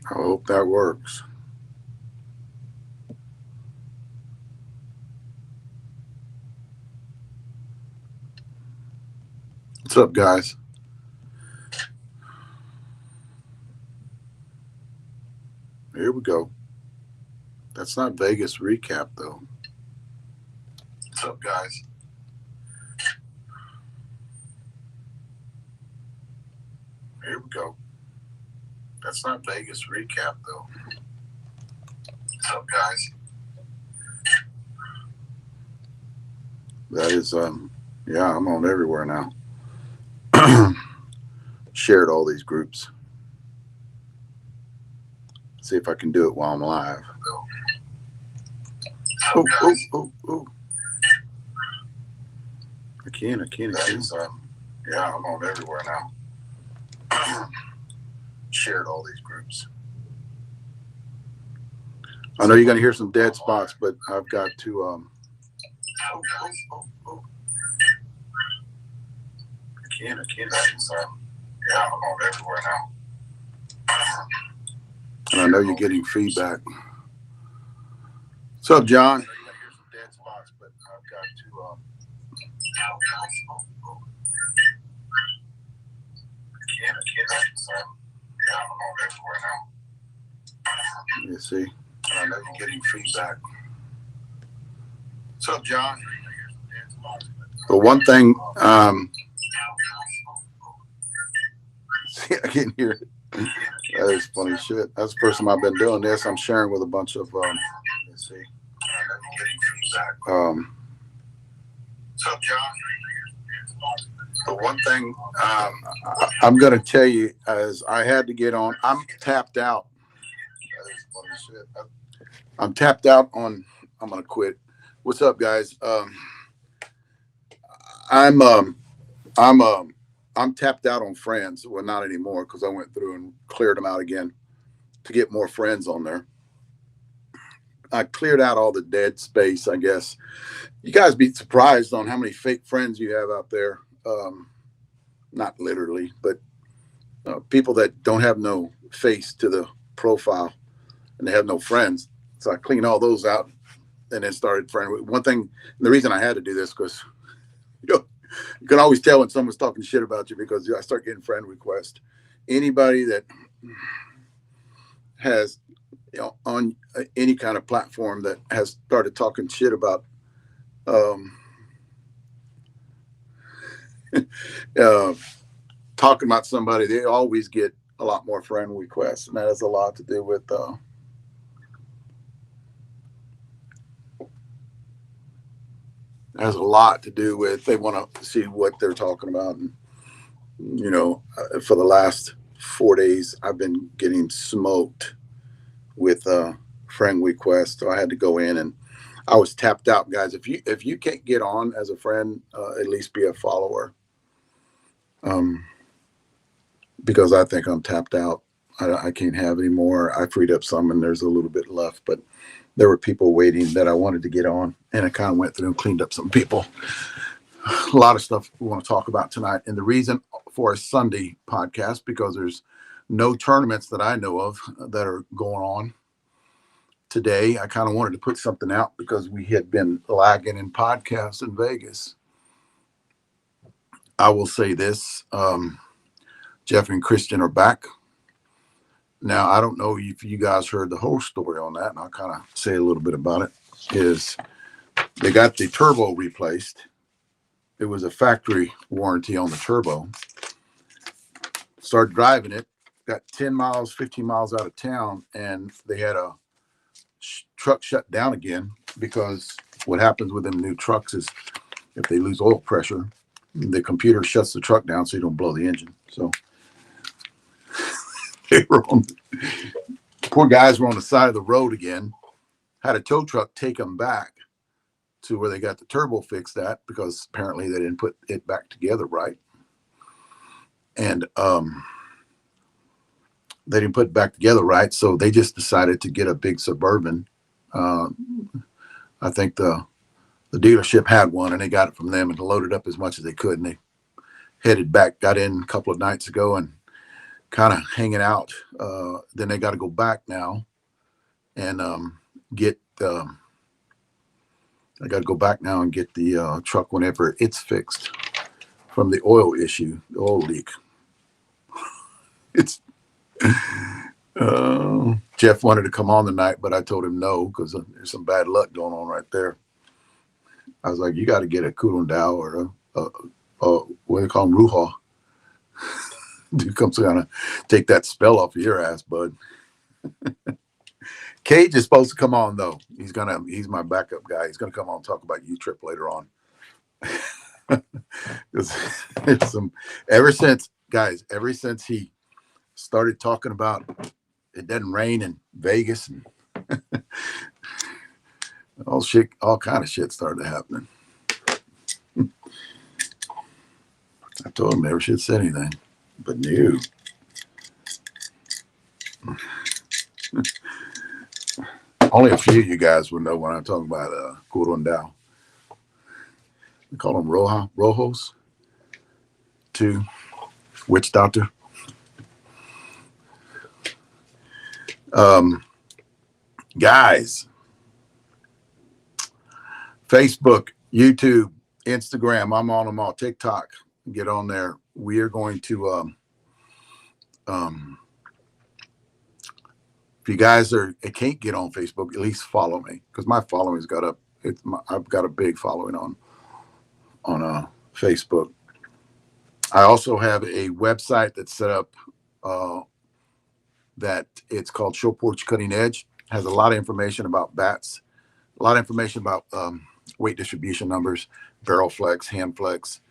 I hope that works. What's up, guys? Here we go. That's not Vegas recap, though. What's up, guys? Here we go. That's not Vegas recap, though. What's up, guys? That is, yeah, I'm on everywhere now. Shared all these groups. See if I can do it while I'm live. Oh, oh, oh, oh. I can. Yeah, I'm on everywhere now. Shared all these groups. I know you're going to hear some dead spots, but I've got to, oh. I can. Yeah, I'm on everywhere now. And I know you're getting feedback. What's up, John? I know you're going to hear some dead spots, but I've got to, I can. Yeah, I'm on everywhere now. You see? I know you're getting feedback. What's up, John? The one thing, see, I can hear it. That is funny shit. That's the first time I've been doing this. I'm sharing with a bunch of, let's see. What's up, John? The one thing I'm going to tell you is I had to get on. I'm tapped out. That is funny shit. I'm tapped out on. I'm going to quit. What's up, guys? I'm tapped out on friends. Well, not anymore because I went through and cleared them out again to get more friends on there. I cleared out all the dead space, I guess. You guys be surprised on how many fake friends you have out there. Not literally, but people that don't have no face to the profile and they have no friends. So I cleaned all those out and then started friend. One thing, the reason I had to do this because you can always tell when someone's talking shit about you because I start getting friend requests. Anybody that has, on any kind of platform that has started talking shit about talking about somebody, they always get a lot more friend requests, and that has a lot to do with they want to see what they're talking about. And for the last 4 days I've been getting smoked with friend requests, so I had to go in, and I was tapped out. Guys, if you can't get on as a friend, at least be a follower, because I think I'm tapped out. I can't have any more. I freed up some and there's a little bit left, but there were people waiting that I wanted to get on, and I kind of went through and cleaned up some people. A lot of stuff we want to talk about tonight, and the reason for a Sunday podcast because there's no tournaments that I know of that are going on today. I kind of wanted to put something out because we had been lagging in podcasts in Vegas. I will say this, Jeff and Christian are back. Now, I don't know if you guys heard the whole story on that, and I'll kind of say a little bit about it, is they got the turbo replaced. It was a factory warranty on the turbo. Started driving it, got 10 miles, 15 miles out of town, and they had a truck shut down again because what happens with them new trucks is if they lose oil pressure, the computer shuts the truck down so you don't blow the engine. So they were poor guys were on the side of the road again, had a tow truck take them back to where they got the turbo fixed at because apparently they didn't put it back together right. And they didn't put it back together right, so they just decided to get a big Suburban. I think the dealership had one, and they got it from them and loaded up as much as they could, and they headed back, got in a couple of nights ago, and kind of hanging out. Then they got to go back now and get. I got to go back now and get the truck whenever it's fixed from the oil issue, the oil leak. It's Jeff wanted to come on tonight, but I told him no because there's some bad luck going on right there. I was like, you got to get a cooling dow or what do they call them, Ruha. Dude comes gonna take that spell off of your ass, bud. Cage is supposed to come on though. He's my backup guy. He's gonna come on and talk about U-Trip later on. It's ever since he started talking about it doesn't rain in Vegas and all kind of shit started happening. I told him never should say anything, but no. Only a few of you guys will know when I'm talking about Curundao. We call them Rojos. 2 witch doctor. Guys, Facebook, YouTube, Instagram, I'm on them all. TikTok, get on there. We are going to if you guys can't get on Facebook, at least follow me because my following's got up. I've got a big following on Facebook. I also have a website that's set up that it's called Show Porch Cutting Edge. Has a lot of information about bats, a lot of information about weight distribution numbers, barrel flex, hand flex,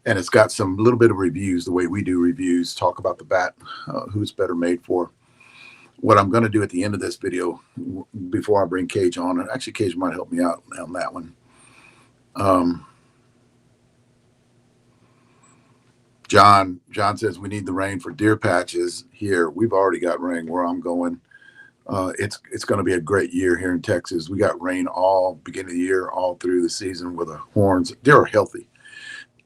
and it's got some little bit of reviews, the way we do reviews, talk about the bat, who it's better made for. What I'm going to do at the end of this video, before I bring Cage on, and actually Cage might help me out on that one. John says we need the rain for deer patches here. We've already got rain where I'm going. It's going to be a great year here in Texas. We got rain all beginning of the year, all through the season with the horns. Deer are healthy.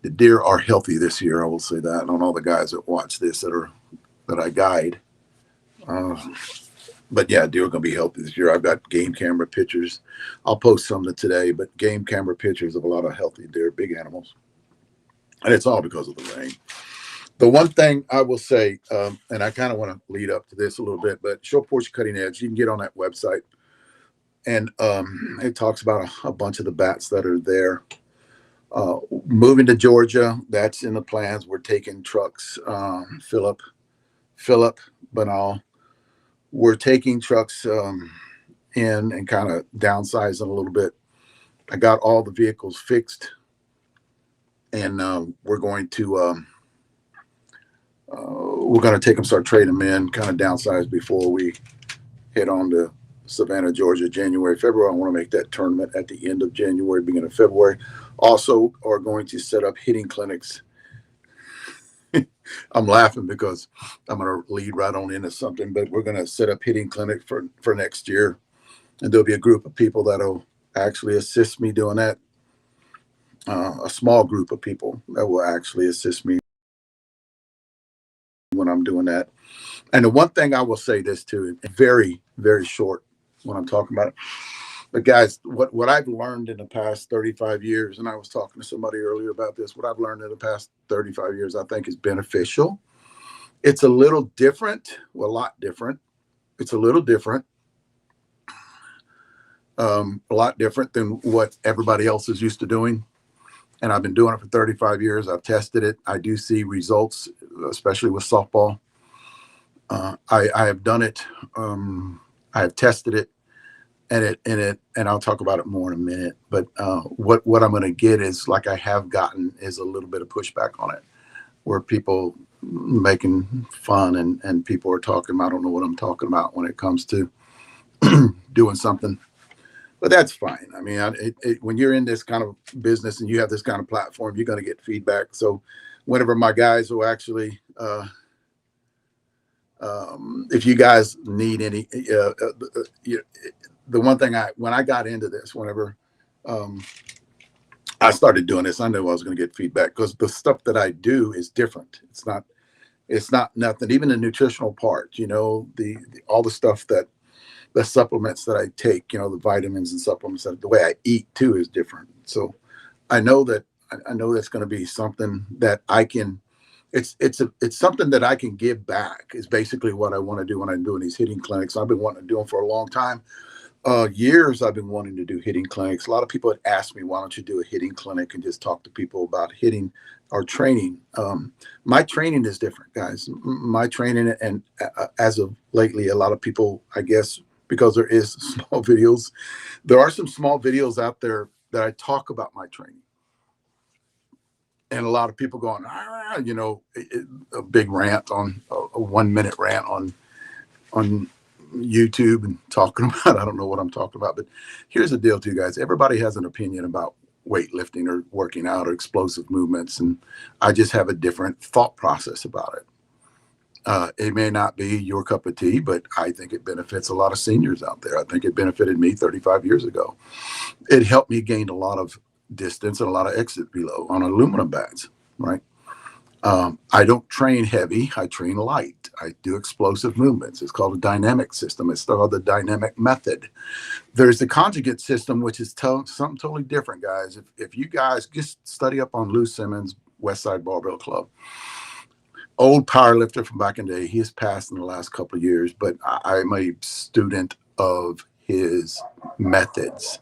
The deer are healthy this year. I will say that. And on all the guys that watch this that I guide. But yeah, deer are going to be healthy this year. I've got game camera pictures. I'll post some today, but game camera pictures of a lot of healthy deer, big animals. And it's all because of the rain. The one thing I will say, and I kind of want to lead up to this a little bit, but Show Porch Cutting Edge, you can get on that website. And it talks about a bunch of the bats that are there. Moving to Georgia, that's in the plans. We're taking trucks, Philip Banal. We're taking trucks in and kind of downsizing a little bit. I got all the vehicles fixed. And we're going to take them, start trading them in, kind of downsize before we head on to Savannah, Georgia, January, February. I want to make that tournament at the end of January, beginning of February. Also, are going to set up hitting clinics. I'm laughing because I'm going to lead right on into something, but we're going to set up hitting clinic for next year, and there'll be a group of people that'll actually assist me doing that. A small group of people that will actually assist me when I'm doing that. And the one thing I will say this too, very, very short when I'm talking about it. But guys, what I've learned in the past 35 years, and I was talking to somebody earlier about this, what I've learned in the past 35 years, I think is beneficial. It's a little different, well, a lot different. It's a little different. A lot different than what everybody else is used to doing. And I've been doing it for 35 years. I've tested it. I do see results, especially with softball. I have done it. I have tested it, and I'll talk about it more in a minute. But what I'm going to get is, like I have gotten, is a little bit of pushback on it, where people making fun and people are talking. I don't know what I'm talking about when it comes to doing something. But that's fine. I mean, when you're in this kind of business and you have this kind of platform, you're going to get feedback. So whenever my guys will actually, if you guys need any, the one thing when I got into this, whenever I started doing this, I knew I was going to get feedback because the stuff that I do is different. It's not It's not nothing. Even the nutritional part, the all the stuff that the supplements that I take, the vitamins and supplements, that the way I eat too is different. So I know that I know that's going to be something that I can. It's something that I can give back. Is basically what I want to do when I'm doing these hitting clinics. I've been wanting to do them for a long time. Years I've been wanting to do hitting clinics. A lot of people had asked me, why don't you do a hitting clinic and just talk to people about hitting or training? My training is different, guys. My training, and as of lately, a lot of people, I guess, because there is small videos, there are some small videos out there that I talk about my training. And a lot of people going, a big rant on a 1 minute rant on YouTube and talking about, I don't know what I'm talking about, but here's the deal too, guys. Everybody has an opinion about weightlifting or working out or explosive movements. And I just have a different thought process about it. It may not be your cup of tea, but I think it benefits a lot of seniors out there. I think it benefited me 35 years ago. It helped me gain a lot of distance and a lot of exit velo on aluminum bats, right? I don't train heavy. I train light. I do explosive movements. It's called a dynamic system. It's called the dynamic method. There's the conjugate system, which is something totally different, guys. If you guys just study up on Lou Simmons, West Side Barbell Club, old power lifter from back in the day. He has passed in the last couple of years, but I'm a student of his methods.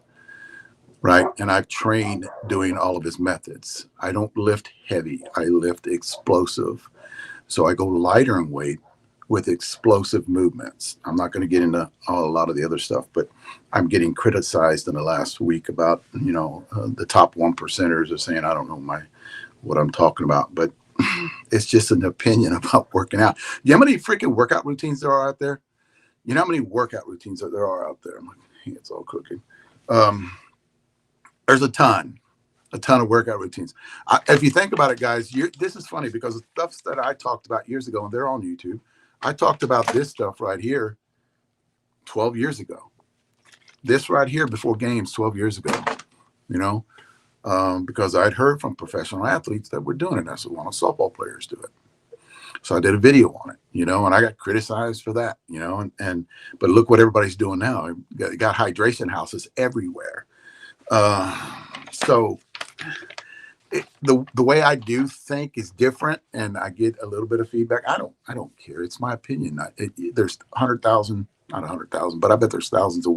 Right. And I've trained doing all of his methods. I don't lift heavy. I lift explosive. So I go lighter in weight with explosive movements. I'm not going to get into a lot of the other stuff, but I'm getting criticized in the last week about, the top 1%ers are saying, I don't know what I'm talking about, but it's just an opinion about working out. You know how many freaking workout routines there are out there? You know how many workout routines there are out there? I'm like, hey, it's all cooking. There's a ton of workout routines. If you think about it, guys, this is funny because the stuff that I talked about years ago, and they're on YouTube, I talked about this stuff right here 12 years ago. This right here before games 12 years ago, because I'd heard from professional athletes that were doing it. I said, why don't softball players do it? So I did a video on it, and I got criticized for that, but look what everybody's doing now. You got hydration houses everywhere. So the way I do think is different, and I get a little bit of feedback. I don't care. It's my opinion. There's 100,000, not 100,000, but I bet there's thousands of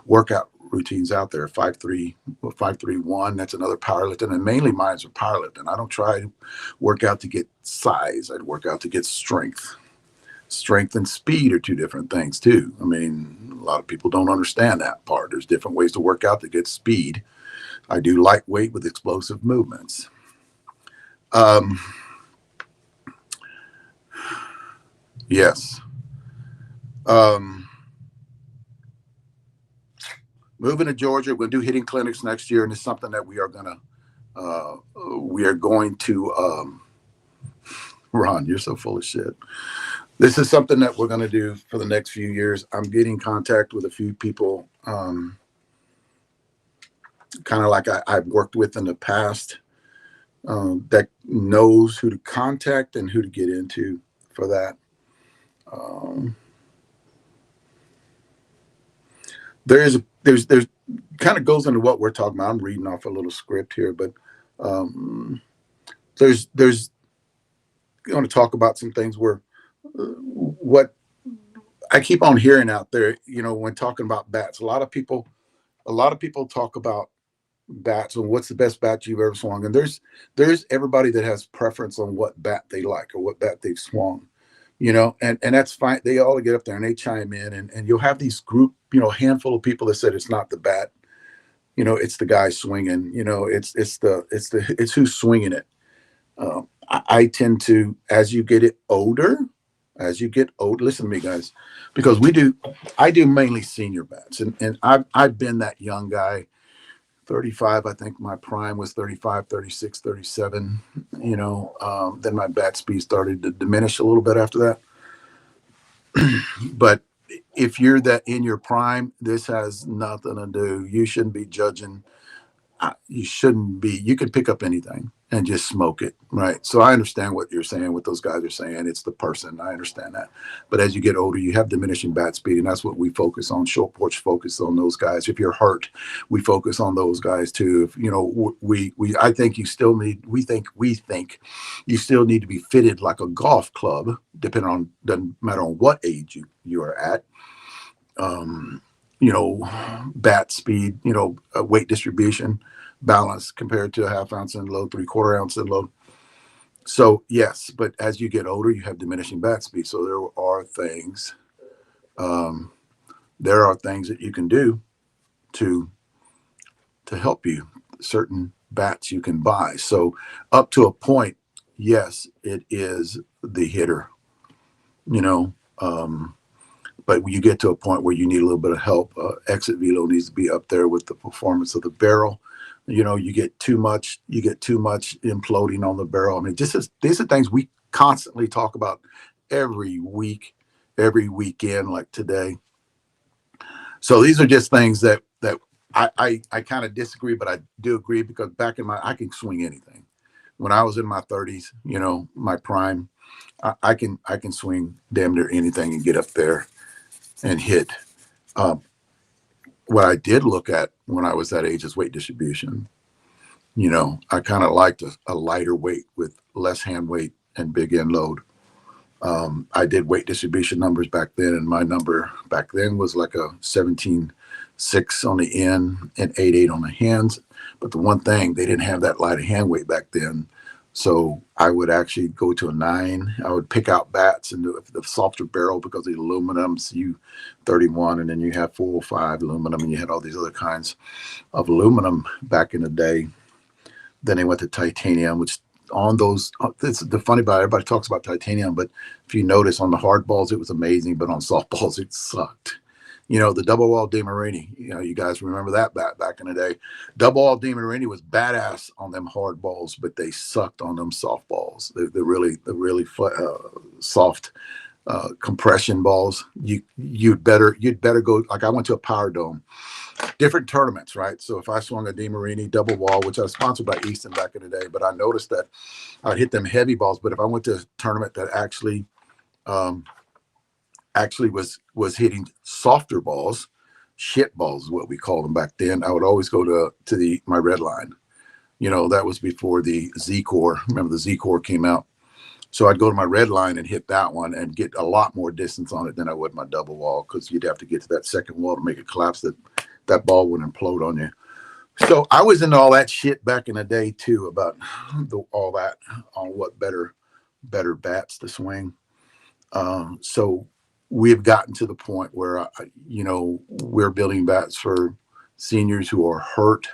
workout routines out there. 5-3, 5-3-1. That's another powerlifting, and mainly mine are powerlifting. I don't try to work out to get size. I'd work out to get strength. Strength and speed are two different things too. I mean, a lot of people don't understand that part. There's different ways to work out to get speed. I do lightweight with explosive movements. Yes. Moving to Georgia, we'll do hitting clinics next year, and it's something that we are going to. Ron, you're so full of shit. This is something that we're going to do for the next few years. I'm getting in contact with a few people, kind of like I've worked with in the past, that knows who to contact and who to get into for that. There's kind of goes into what we're talking about. I'm reading off a little script here, but there's going to talk about some things where what I keep on hearing out there, when talking about bats, a lot of people talk about bats and what's the best bat you've ever swung. And there's everybody that has preference on what bat they like or what bat they've swung, and that's fine. They all get up there and they chime in, and you'll have these group, handful of people that said it's not the bat, it's the guy swinging, it's who's swinging it. I tend to, as you get older, listen to me, guys, because I do mainly senior bats, and I've been that young guy, 35. I think my prime was 35, 36, 37. Then my bat speed started to diminish a little bit after that. But if you're that in your prime, this has nothing to do. You shouldn't be judging. You shouldn't be. You can pick up anything. and just smoke it, right? So I understand what you're saying, what those guys are saying. It's the person. I understand that. But as you get older, you have diminishing bat speed, and that's what we focus on. Short porch focus on those guys. If you're hurt, we focus on those guys too. If you know, I think you still need. We think you still need to be fitted like a golf club, depending on, doesn't matter on what age you are at. Um, you know, bat speed, weight distribution, balance compared to a half ounce and low, 3/4 ounce and low. So yes, but as you get older, you have diminishing bat speed. So um, there are things that you can do to help you. Certain bats you can buy. So up to a point, yes, it is the hitter. You know, but when you get to a point where you need a little bit of help, exit velo needs to be up there with the performance of the barrel. You get too much imploding on the barrel. I mean, these are things we constantly talk about every week, every weekend, like today. So these are just things that I kind of disagree, but I do agree, because back in I can swing anything. When I was in my 30s, my prime, I can swing damn near anything and get up there and hit. Um, what I did look at when I was that age is weight distribution. I kind of liked a lighter weight with less hand weight and big end load. I did weight distribution numbers back then, and my number back then was like a 17.6 on the end and 8.8 on the hands. But the one thing, they didn't have that light of hand weight back then. So I would actually go to a 9. I would pick out bats and do the softer barrel because of the aluminum, CU31, and then you have 405 aluminum, and you had all these other kinds of aluminum back in the day. Then they went to titanium, which on those, it's the funny about it, everybody talks about titanium, but if you notice on the hard balls, it was amazing, but on soft balls, it sucked. The double wall DeMarini, you guys remember that back in the day. Double wall DeMarini was badass on them hard balls, but they sucked on them soft balls. The really soft compression balls. You'd better go, like I went to a Power Dome, different tournaments, right? So if I swung a DeMarini double wall, which I was sponsored by Easton back in the day, but I noticed that I'd hit them heavy balls. But if I went to a tournament that actually was hitting softer balls, shit balls is what we called them back then, I would always go to my red line. That was before the Z Core. Remember the Z Core came out. So I'd go to my red line and hit that one and get a lot more distance on it than I would my double wall, because you'd have to get to that second wall to make it collapse. That ball would implode on you. So I was into all that shit back in the day too, about all that on what better bats to swing. So we've gotten to the point where we're building bats for seniors who are hurt,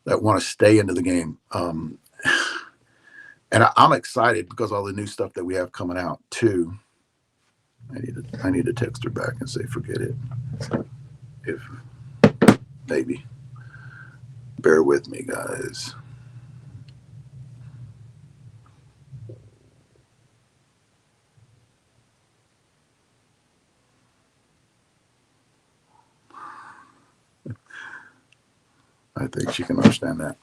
that want to stay into the game. And I'm excited because all the new stuff that we have coming out too. I need to text her back and say forget it. If maybe, bear with me, guys. I think she can understand that.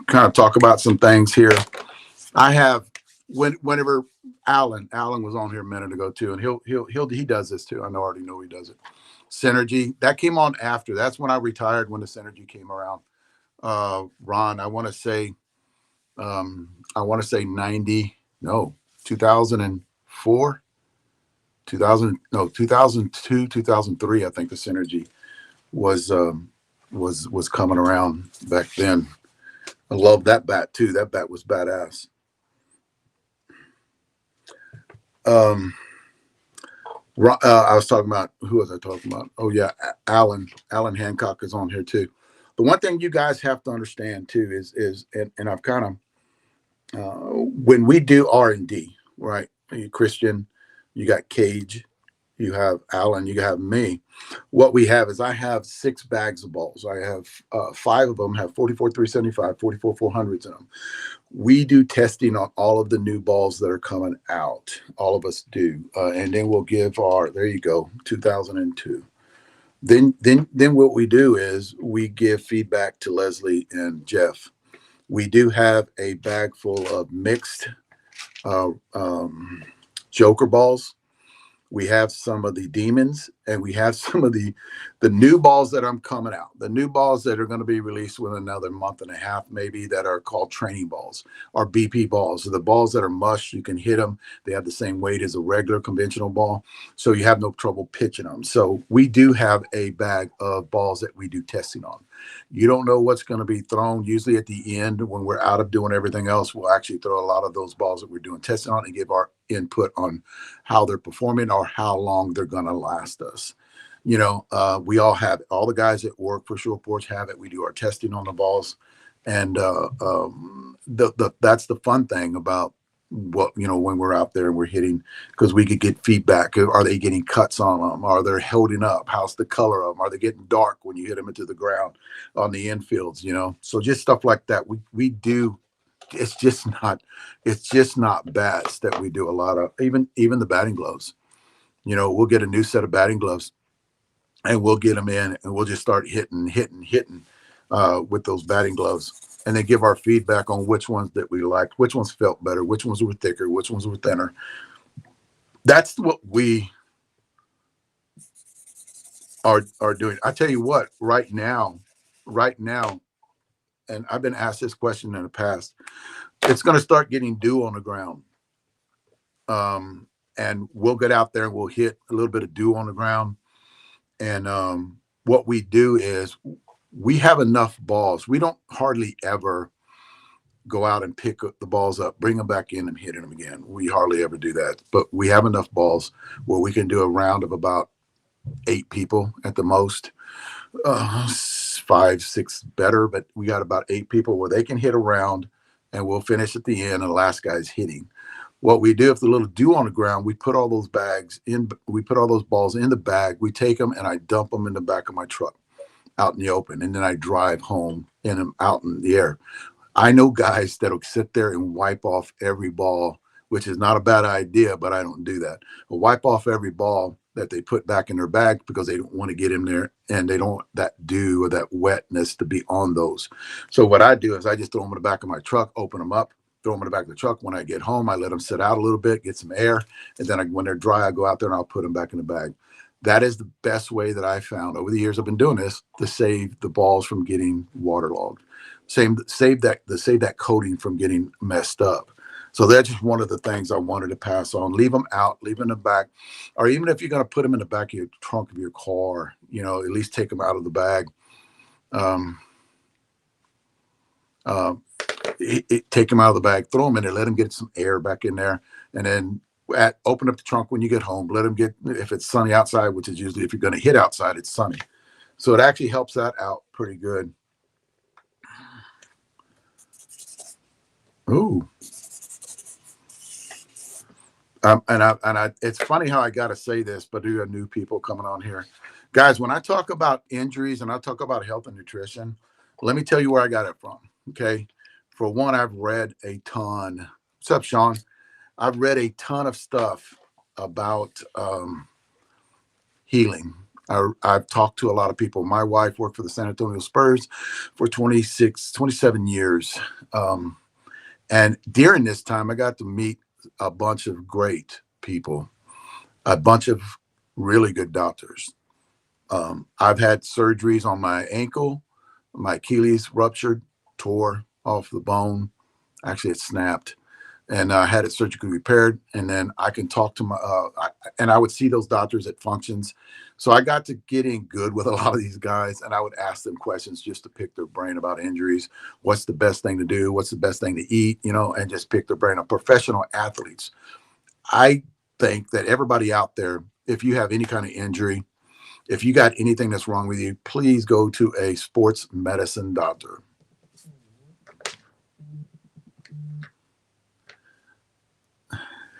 Kind of talk about some things here. I have whenever Alan was on here a minute ago too, and he does this too. I already know he does it. Synergy that came on after. That's when I retired, when the Synergy came around. Ron, I want to say 2004, 2002, 2003. I think the Synergy was coming around back then. I love that bat too. That bat was badass. I was talking about, who was I talking about? Oh yeah, Alan Hancock is on here too. The one thing you guys have to understand too is and I've kind of when we do R&D, right? Christian, you got Cage, you have Alan, you have me. What we have is I have 6 bags of balls. I have 5 of them have 44 375, 44 400s in them. We do testing on all of the new balls that are coming out. All of us do. And then we'll give there you go, 2002. Then what we do is we give feedback to Leslie and Jeff. We do have a bag full of mixed uh, um, Joker balls. We have some of the demons, and we have some of the new balls that are coming out, the new balls that are going to be released within another month and a half maybe, that are called training balls, or BP balls. So the balls that are mush, you can hit them. They have the same weight as a regular conventional ball, so you have no trouble pitching them. So we do have a bag of balls that we do testing on. You don't know what's going to be thrown. Usually at the end, when we're out of doing everything else, we'll actually throw a lot of those balls that we're doing testing on and give our input on how they're performing or how long they're going to last us. We all have it. All the guys that work for Short Porch have it. We do our testing on the balls, and that's the fun thing about when we're out there and we're hitting, because we could get feedback. Are they getting cuts on them? Are they holding up? How's the color of them? Are they getting dark when you hit them into the ground on the infields? So just stuff like that. We do. It's just not bats that we do a lot of. Even the batting gloves. We'll get a new set of batting gloves, and we'll get them in, and we'll just start hitting with those batting gloves, and then give our feedback on which ones that we liked, which ones felt better, which ones were thicker, which ones were thinner. That's what we are doing. I tell you what, right now, and I've been asked this question in the past, it's going to start getting dew on the ground. And we'll get out there and we'll hit a little bit of dew on the ground. And what we do is we have enough balls. We don't hardly ever go out and pick the balls up, bring them back in and hit them again. We hardly ever do that. But we have enough balls where we can do a round of about 8 people at the most. 5, 6 better, but we got about 8 people where they can hit a round, and we'll finish at the end and the last guy's hitting. What we do, if the little dew on the ground, we put all those balls in the bag. We take them and I dump them in the back of my truck out in the open, and then I drive home in them out in the air. I know guys that'll sit there and wipe off every ball, which is not a bad idea, but I don't do that. I'll wipe off every ball that they put back in their bag because they don't want to get in there, and they don't want that dew or that wetness to be on those. So what I do is I just throw them in the back of my truck, open them up, throw them in the back of the truck. When I get home, I let them sit out a little bit, get some air, and then when they're dry, I go out there and I'll put them back in the bag. That is the best way that I found over the years I've been doing this to save the balls from getting waterlogged. Save that coating from getting messed up. So that's just one of the things I wanted to pass on. Leave them out, leave them in the back, or even if you're going to put them in the back of your trunk of your car, at least take them out of the bag. Take them out of the bag, throw them in there, let them get some air back in there, and then open up the trunk when you get home. Let them get, if it's sunny outside, which is usually if you're going to hit outside, it's sunny. So it actually helps that out pretty good. Ooh. It's funny how I got to say this, but do have new people coming on here. Guys, when I talk about injuries and I talk about health and nutrition, let me tell you where I got it from. Okay. For one, I've read a ton. What's up, Sean? I've read a ton of stuff about healing. I've talked to a lot of people. My wife worked for the San Antonio Spurs for 27 years. And during this time, I got to meet a bunch of great people, a bunch of really good doctors. I've had surgeries on my ankle, my Achilles ruptured, tore off the bone. Actually, it snapped, and I had it surgically repaired. And then I can talk to I would see those doctors at functions. So I got to get in good with a lot of these guys, and I would ask them questions just to pick their brain about injuries. What's the best thing to do? What's the best thing to eat? And just pick their brain on professional athletes. I think that everybody out there, if you have any kind of injury, if you got anything that's wrong with you, please go to a sports medicine doctor.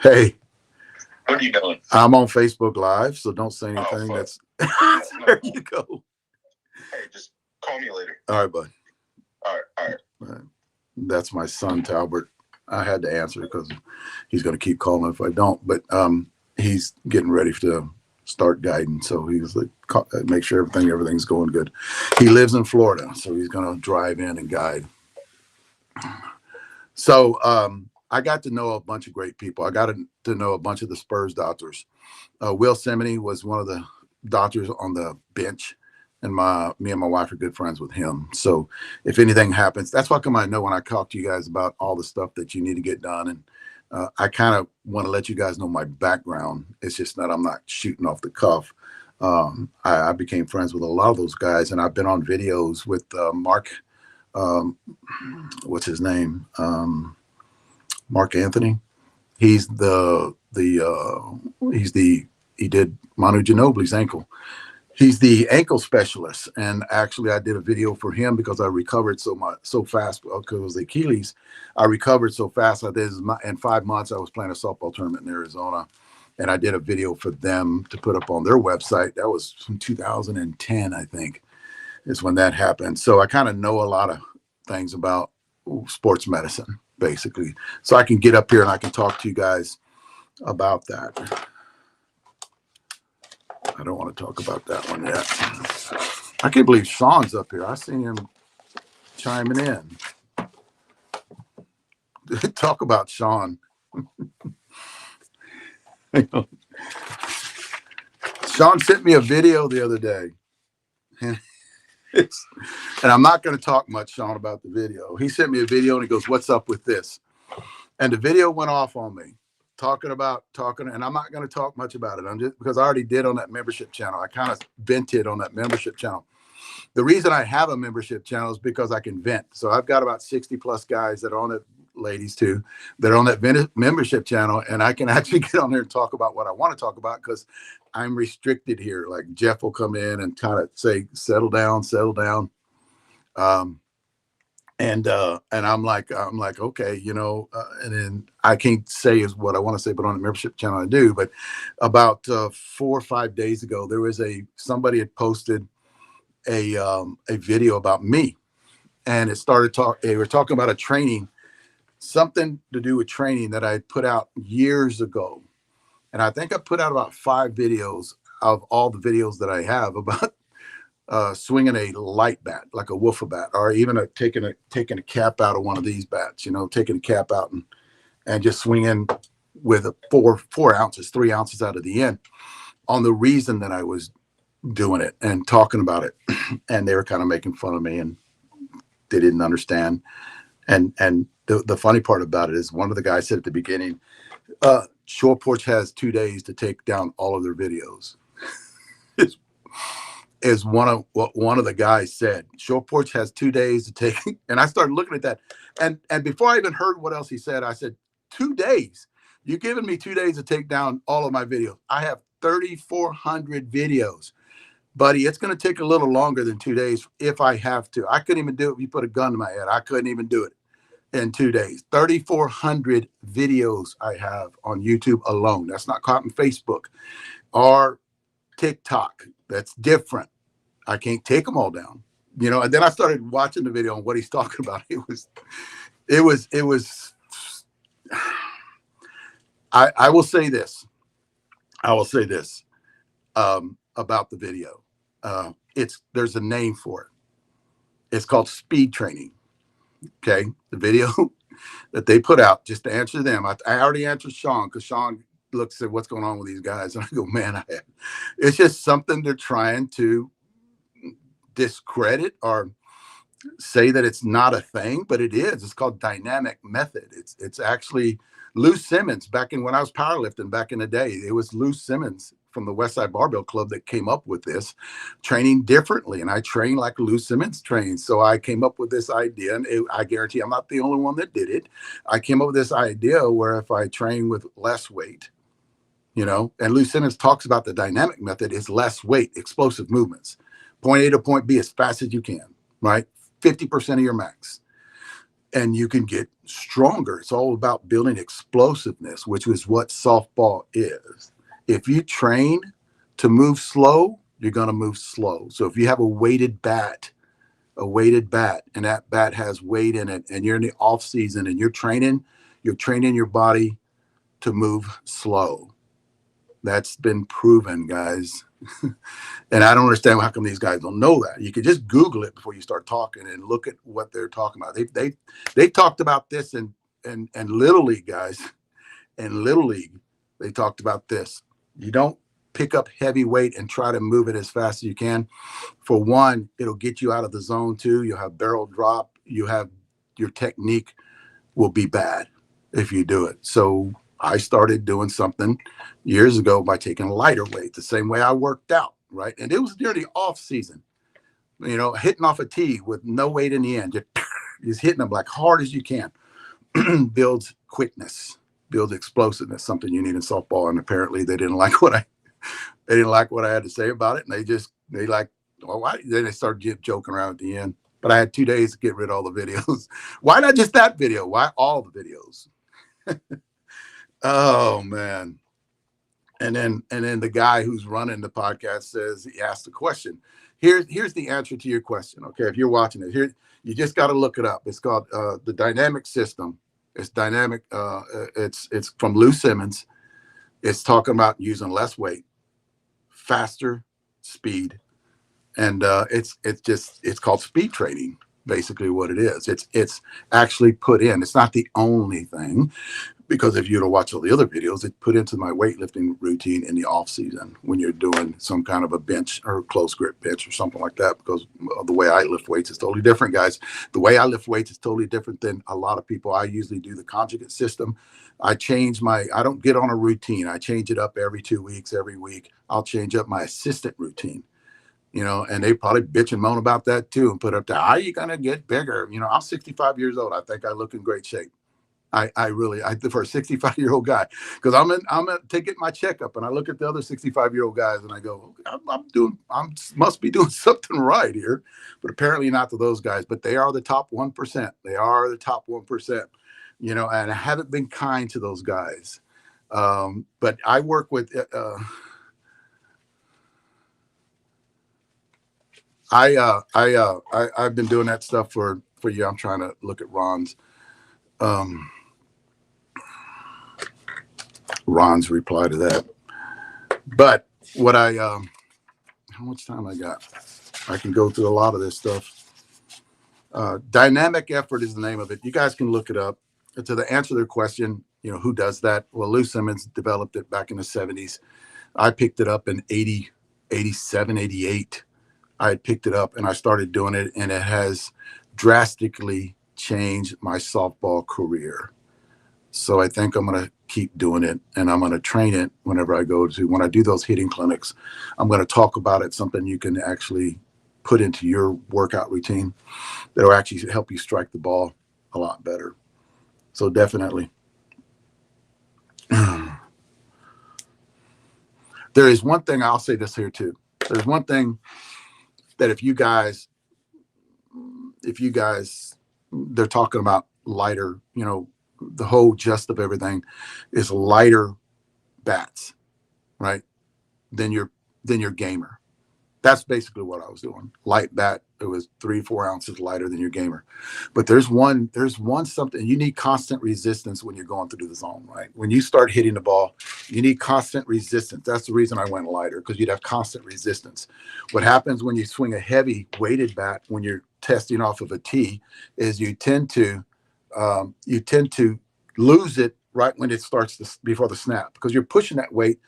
Hey. What are you doing? I'm on Facebook Live, so don't say anything. There you go. Hey, just call me later. All right, bud. All right. That's my son, Talbert. I had to answer because he's going to keep calling if I don't. But he's getting ready to start guiding. So he's like, make sure everything's going good. He lives in Florida, so he's going to drive in and guide. So I got to know a bunch of great people. I got to know a bunch of the Spurs doctors. Will Semeny was one of the doctors on the bench, and me and my wife are good friends with him. So if anything happens, that's why come I know when I talk to you guys about all the stuff that you need to get done. And I kind of want to let you guys know my background. It's just that I'm not shooting off the cuff. I became friends with a lot of those guys, and I've been on videos with Mark. What's his name? Mark Anthony. He did Manu Ginobili's ankle. He's the ankle specialist, and actually I did a video for him because I recovered so fast because it was the Achilles. I recovered so fast. In 5 months I was playing a softball tournament in Arizona, and I did a video for them to put up on their website. That was from 2010, I think, is when that happened. So I kind of know a lot of things about sports medicine, basically. So I can get up here and I can talk to you guys about that. I don't want to talk about that one yet. I can't believe Sean's up here. I seen him chiming in. Talk about Sean. Sean sent me a video the other day. And I'm not going to talk much, Sean, about the video. He sent me a video and he goes, "What's up with this?" And the video went off on me. Talking, and I'm not going to talk much about it. I'm just because I already did on that membership channel. I kind of vented on that membership channel. The reason I have a membership channel is because I can vent. So I've got about 60 plus guys that are on it, ladies too, that are on that membership channel, and I can actually get on there and talk about what I want to talk about because I'm restricted here. Like Jeff will come in and kind of say, "Settle down, settle down." And I'm like, okay, and then I can't say is what I want to say, but on the membership channel I do. But about 4 or 5 days ago, there was somebody had posted a video about me, and it started they were talking about a training, something to do with training that I put out years ago, and I think I put out about 5 videos of all the videos that I have about swinging a light bat, like a wiffle bat, or even taking a cap out of one of these bats, taking a cap out and just swinging with a 4 ounces, 3 ounces out of the end, on the reason that I was doing it and talking about it. And they were kind of making fun of me and they didn't understand. And the funny part about it is one of the guys said at the beginning, Short Porch has 2 days to take down all of their videos. Is one of what one of the guys said. Short Porch has 2 days to take, and I started looking at that. And before I even heard what else he said, I said, 2 days? You're giving me 2 days to take down all of my videos. I have 3,400 videos. Buddy, it's going to take a little longer than 2 days if I have to. I couldn't even do it if you put a gun to my head. I couldn't even do it in 2 days. 3,400 videos I have on YouTube alone. That's not counting Facebook or TikTok. That's different. I can't take them all down, and then I started watching the video on what he's talking about. It was, I will say this. About the video. There's a name for it. It's called speed training. Okay. The video that they put out, just to answer them. I already answered Sean because Sean looks at what's going on with these guys. And I go, man, it's just something they're trying to discredit or say that it's not a thing, but it is. It's called dynamic method. It's actually Lou Simmons when I was powerlifting back in the day. It was Lou Simmons from the Westside Barbell Club that came up with this training differently. And I train like Lou Simmons trains. So I came up with this idea, and I guarantee I'm not the only one that did it. I came up with this idea where if I train with less weight, and Lou Simmons talks about the dynamic method is less weight, explosive movements. Point A to point B as fast as you can, right? 50% of your max. And you can get stronger. It's all about building explosiveness, which is what softball is. If you train to move slow, you're going to move slow. So if you have a weighted bat, and that bat has weight in it, and you're in the off season and you're training your body to move slow. That's been proven, guys. And I don't understand how come these guys don't know that. You could just Google it before you start talking and look at what they're talking about. They talked about this in Little League, guys. In Little League, they talked about this. You don't pick up heavy weight and try to move it as fast as you can. For one, it'll get you out of the zone. Two, you'll have barrel drop. You have your technique will be bad if you do it. So I started doing something years ago by taking lighter weight, the same way I worked out, right? And it was near the off season, hitting off a tee with no weight in the end, just hitting them like hard as you can. Builds quickness, builds explosiveness, something you need in softball. And apparently they didn't like what I had to say about it. And they like, oh, why? Then they started joking around at the end. But I had 2 days to get rid of all the videos. Why not just that video? Why all the videos? Oh man. And then the guy who's running the podcast says, he asked the question. Here's the answer to your question. Okay, if you're watching it, here you just got to look it up. It's called the dynamic system. It's dynamic. It's from Lou Simmons. It's talking about using less weight, faster speed, and it's called speed training. Basically, what it is. It's actually put in. It's not the only thing. Because if you were to watch all the other videos, it's put into my weightlifting routine in the off season when you're doing some kind of a bench or close grip bench or something like that. Because the way I lift weights is totally different, guys. The way I lift weights is totally different than a lot of people. I usually do the conjugate system. I don't get on a routine. I change it up every 2 weeks, every week. I'll change up my assistant routine. And they probably bitch and moan about that too and put up there, how are you going to get bigger? I'm 65 years old. I think I look in great shape. I really, for a 65-year-old guy, because I'm to get my checkup and I look at the other 65-year-old guys and I go, I must be doing something right here, but apparently not to those guys. But they are the top 1%. They are the top 1%. And I haven't been kind to those guys. But I work with. I've been doing that stuff for you. I'm trying to look at Ron's. Ron's reply to that. But what how much time I got? I can go through a lot of this stuff. Dynamic effort is the name of it. You guys can look it up. To answer their question, who does that? Well, Lou Simmons developed it back in the 70s. I picked it up in 80, 87, 88. I had picked it up and I started doing it, and it has drastically changed my softball career. So I think I'm going to keep doing it, and I'm going to train it when I do those hitting clinics. I'm going to talk about it, something you can actually put into your workout routine that will actually help you strike the ball a lot better. So definitely. There is one thing, I'll say this here too. There's one thing that if you guys, they're talking about lighter, the whole gist of everything is lighter bats, right? Then you're gamer. That's basically what I was doing. Light bat. It was 3-4 ounces lighter than your gamer. But there's one something. You need constant resistance when you're going through the zone, right? When you start hitting the ball, you need constant resistance. That's the reason I went lighter, because you'd have constant resistance. What happens when you swing a heavy weighted bat when you're testing off of a tee is you tend to lose it right when it starts before the snap, because you're pushing that weight,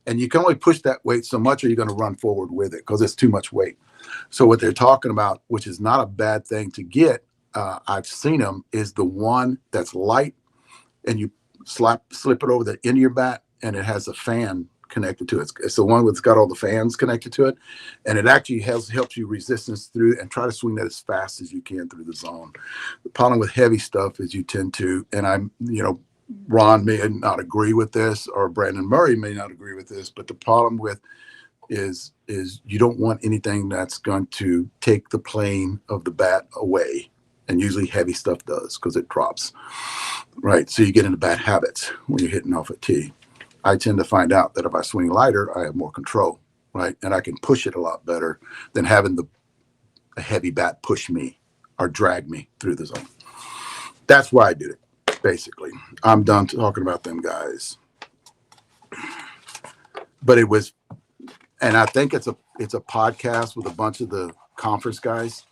and you can only push that weight so much, or you're going to run forward with it because it's too much weight. So what they're talking about, which is not a bad thing to get, I've seen them, is the one that's light, and you slip it over the end of your bat, and it has a fan connected to it. It's the one that's got all the fans connected to it, and it actually helps you resistance through, and try to swing that as fast as you can through the zone. The problem with heavy stuff is you tend to, and Ron may not agree with this, or Brandon Murray may not agree with this, but the problem with is you don't want anything that's going to take the plane of the bat away, and usually heavy stuff does, because it drops, right? So you get into bad habits when you're hitting off a tee. I tend to find out that if I swing lighter, I have more control, right? And I can push it a lot better than having a heavy bat push me or drag me through the zone. That's why I did it, basically. I'm done talking about them guys. but it was, and I think it's a podcast with a bunch of the conference guys.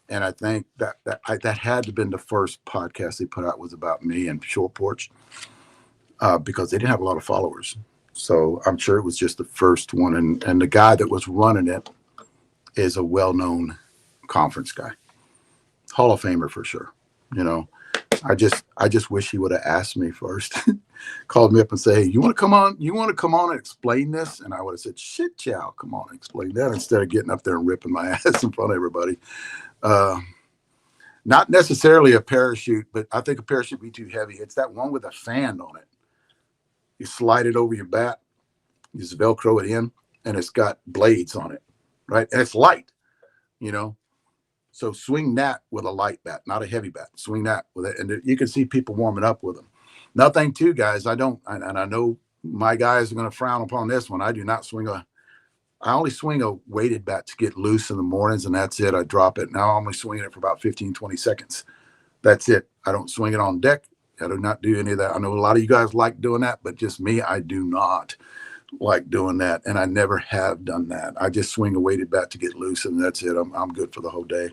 And I think that had to have been the first podcast they put out was about me and Short Porch, because they didn't have a lot of followers. So I'm sure it was just the first one. And the guy that was running it is a well-known conference guy, Hall of Famer for sure. I just wish he would have asked me first, called me up and say, hey, you want to come on? You want to come on and explain this? And I would have said, shit, chow, come on and explain that, instead of getting up there and ripping my ass in front of everybody. Not necessarily a parachute, but I think a parachute would be too heavy. It's that one with a fan on it. You slide it over your bat, you just Velcro it in, and it's got blades on it, right? And it's light, So swing that with a light bat, not a heavy bat. Swing that with it, and you can see people warming up with them. Nothing, too, guys. I don't, and I know my guys are going to frown upon this one. I do not swing I only swing a weighted bat to get loose in the mornings, and that's it. I drop it. Now I'm only swinging it for about 15, 20 seconds. That's it. I don't swing it on deck. I do not do any of that. I know a lot of you guys like doing that, but just me, I do not like doing that, and I never have done that. I just swing a weighted bat to get loose, and that's it. I'm good for the whole day.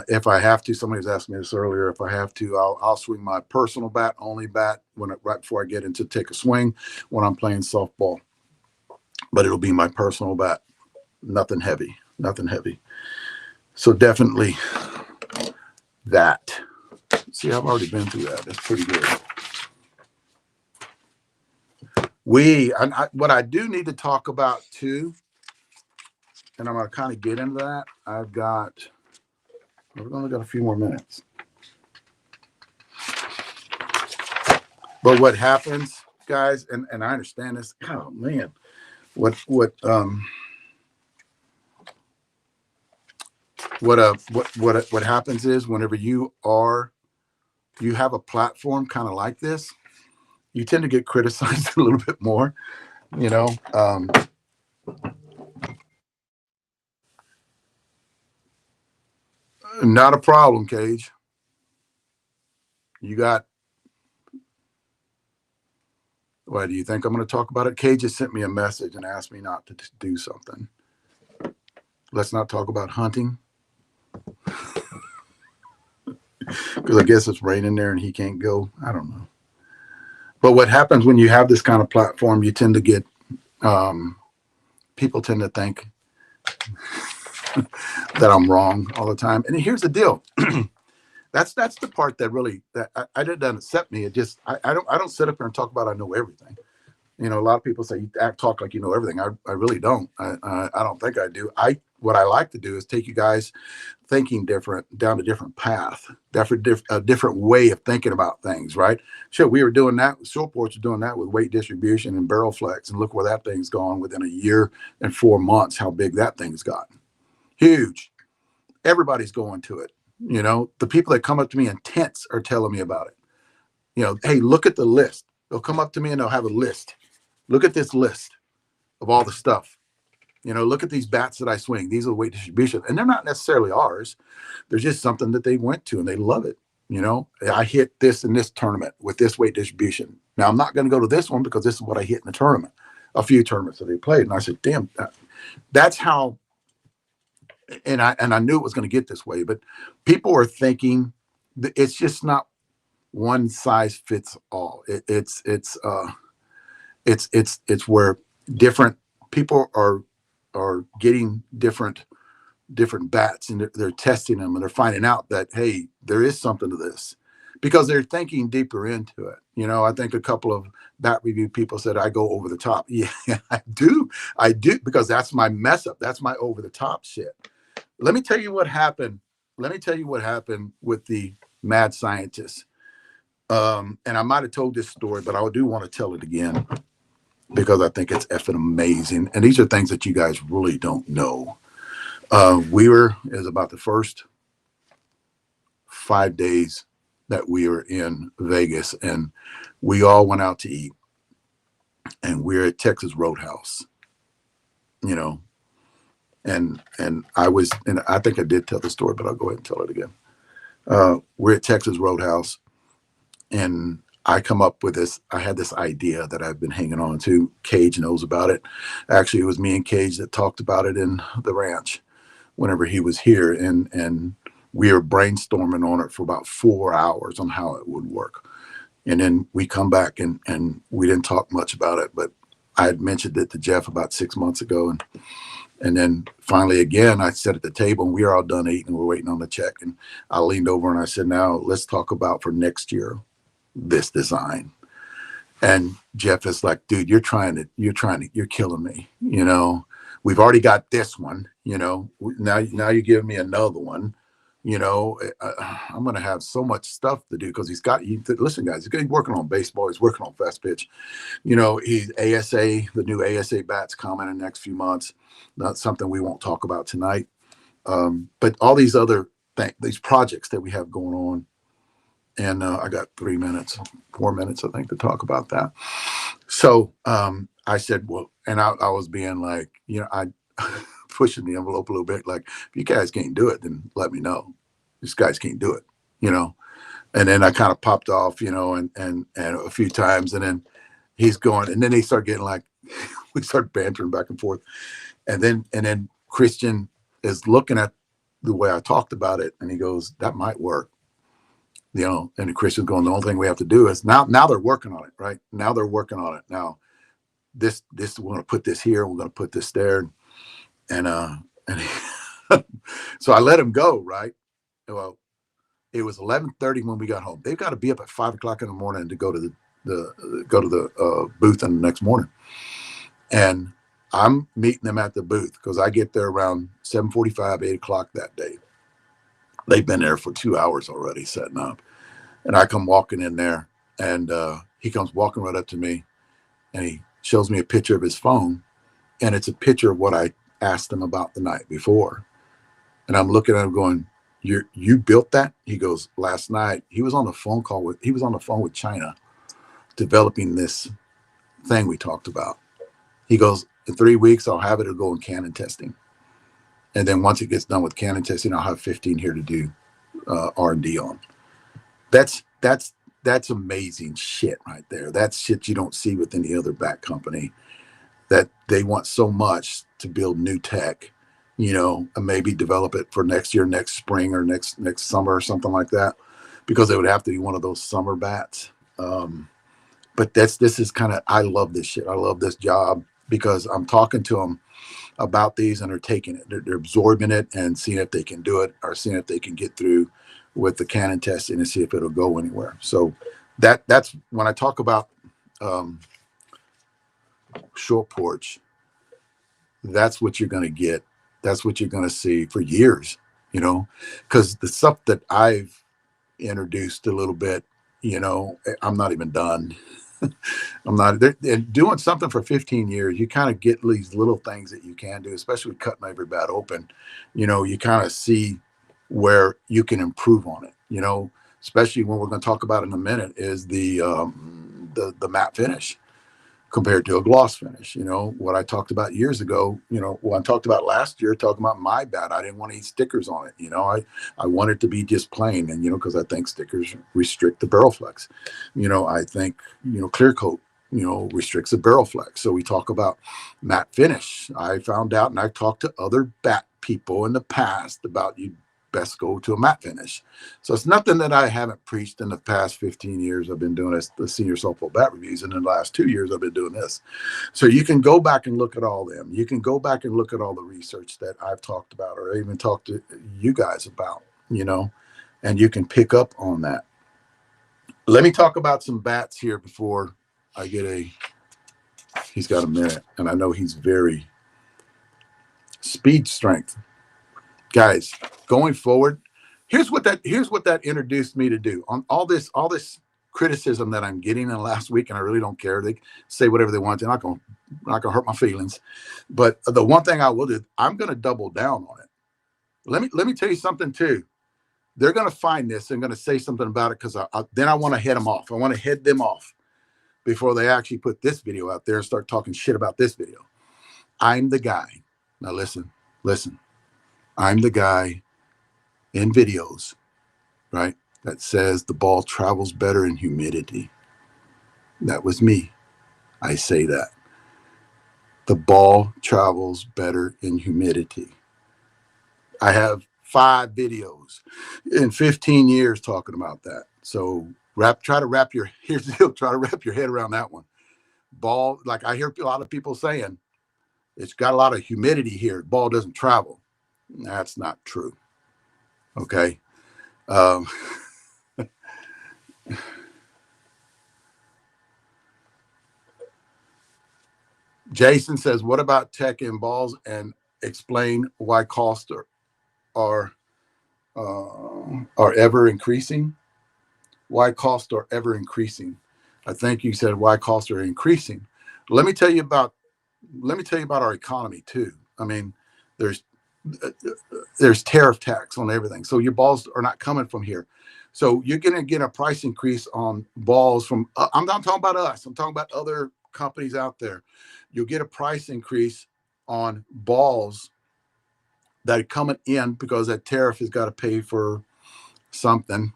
If I have to, somebody was asking me this earlier. If I have to, I'll swing my personal bat, only bat, right before I get into take a swing when I'm playing softball. But it'll be my personal bat, nothing heavy. So definitely that. See, I've already been through that. That's pretty good. What I do need to talk about too, and I'm going to kind of get into that. We've only got a few more minutes. But what happens, guys, and I understand this. Oh man, what happens is whenever you have a platform kind of like this, you tend to get criticized a little bit more, Not a problem, Cage. Why do you think I'm going to talk about it? Cage just sent me a message and asked me not to do something. Let's not talk about hunting. Because I guess it's raining there and he can't go. I don't know. But what happens when you have this kind of platform, you tend to get, people tend to think that I'm wrong all the time. And here's the deal. That's the part that really, that I didn't upset me. It just, I don't sit up here and talk about I know everything. A lot of people say you talk like you know everything. I really don't. I don't think I do. What I like to do is take you guys thinking different, down a different path, a different way of thinking about things, right? Sure, we were doing that. Short Porch was doing that with weight distribution and barrel flex, and look where that thing's gone within a year and 4 months. How big that thing's gotten, huge. Everybody's going to it. The people that come up to me in tents are telling me about it. Hey, look at the list. They'll come up to me and they'll have a list. Look at this list of all the stuff. Look at these bats that I swing. These are the weight distribution. And they're not necessarily ours. They're just something that they went to and they love it. I hit this in this tournament with this weight distribution. Now, I'm not going to go to this one because this is what I hit in the tournament, a few tournaments that they played. And I said, damn, that's how. And I knew it was going to get this way. But people are thinking that it's just not one size fits all. It's where different people are getting different bats, and they're testing them, and they're finding out that, hey, there is something to this, because they're thinking deeper into it. I think a couple of bat review people said I go over the top. Yeah, I do, because that's my mess up. That's my over the top shit. Let me tell you what happened. With the mad scientists. And I might have told this story, but I do want to tell it again, because I think it's effing amazing. And these are things that you guys really don't know. It was about the first 5 days that we were in Vegas, and we all went out to eat, and we're at Texas Roadhouse, and I think I did tell the story, but I'll go ahead and tell it again. We're at Texas Roadhouse, and I come up with this. I had this idea that I've been hanging on to. Cage knows about it. Actually, it was me and Cage that talked about it in the ranch whenever he was here, and we were brainstorming on it for about 4 hours on how it would work. And then we come back and we didn't talk much about it, but I had mentioned it to Jeff about 6 months ago, and then finally again I sat at the table and we were all done eating and we're waiting on the check, and I leaned over and I said, now let's talk about for next year this design. And Jeff is like, dude, you're killing me. We've already got this one, now you're giving me another one. I'm going to have so much stuff to do because listen, guys, he's working on baseball. He's working on fast pitch. He's ASA, the new ASA bats coming in the next few months. Not something we won't talk about tonight. But all these other these projects that we have going on. And I got 4 minutes, I think, to talk about that. So I said, well, and I was being like, I pushing the envelope a little bit. Like, if you guys can't do it, then let me know. These guys can't do it, And then I kind of popped off, and a few times, and then he's going, and then they start getting like, we start bantering back and forth, and then Christian is looking at the way I talked about it, and he goes, that might work. And the Christian's going, the only thing we have to do is now they're working on it, right? Now they're working on it. Now this we're going to put this here, we're going to put this there. And so I let him go, right? Well, it was 11:30 when we got home. They've got to be up at 5:00 in the morning to go to the booth in the next morning. And I'm meeting them at the booth because I get there around 7:45, 8:00 that day. They've been there for 2 hours already setting up. And I come walking in there, and he comes walking right up to me, and he shows me a picture of his phone, and it's a picture of what I asked him about the night before. And I'm looking at him going, you built that? He goes, last night he was on the phone with China developing this thing we talked about. He goes, in 3 weeks I'll have it to go in cannon testing. And then once it gets done with cannon testing, I'll have 15 here to do R&D on. That's amazing shit right there. That's shit you don't see with any other bat company, that they want so much to build new tech, and maybe develop it for next year, next spring, or next summer or something like that, because it would have to be one of those summer bats. But this is I love this shit. I love this job because I'm talking to them about these, and they're taking it. They're absorbing it and seeing if they can do it, or seeing if they can get through with the cannon testing and see if it'll go anywhere. So that's when I talk about short porch, that's what you're going to get. That's what you're going to see for years, because the stuff that I've introduced a little bit, I'm not even done. I'm not and doing something for 15 years. You kind of get these little things that you can do, especially cutting every bat open. You kind of see where you can improve on it, especially when we're going to talk about in a minute is the matte finish compared to a gloss finish. What I talked about years ago, what I talked about last year, talking about my bat, I didn't want any stickers on it. I want it to be just plain, and, because I think stickers restrict the barrel flex. I think, clear coat, restricts the barrel flex. So we talk about matte finish. I found out, and I talked to other bat people in the past about you best go to a matte finish. So it's nothing that I haven't preached in the past 15 years. I've been doing the senior softball bat reviews, and in the last 2 years I've been doing this. So you can go back and look at all them. You can go back and look at all the research that I've talked about, or even talked to you guys about, and you can pick up on that. Let me talk about some bats here before I get he's got a minute, and I know he's very speed strength. Guys, going forward, here's what that introduced me to do on all this criticism that I'm getting in the last week, and I really don't care. They say whatever they want. They're not gonna hurt my feelings. But the one thing I will do, I'm gonna double down on it. Let me tell you something too. They're gonna find this and gonna say something about it, because then I want to head them off. I want to head them off before they actually put this video out there and start talking shit about this video. I'm the guy. Now listen. I'm the guy in videos, right, that says the ball travels better in humidity. That was me. I say that. The ball travels better in humidity. I have 5 videos in 15 years talking about that. So try to wrap your here's the deal, try to wrap your head around that one. Ball, like I hear a lot of people saying, it's got a lot of humidity here. Ball doesn't travel. That's not true. Okay. Um, Jason says, "What about tech in balls and explain why costs are ever increasing? Why costs are ever increasing?" I think you said why costs are increasing. Let me tell you about our economy too. I mean, there's there's tariff tax on everything, so your balls are not coming from here. So you're going to get a price increase on balls from. I'm not talking about us. I'm talking about other companies out there. You'll get a price increase on balls that are coming in because that tariff has got to pay for something.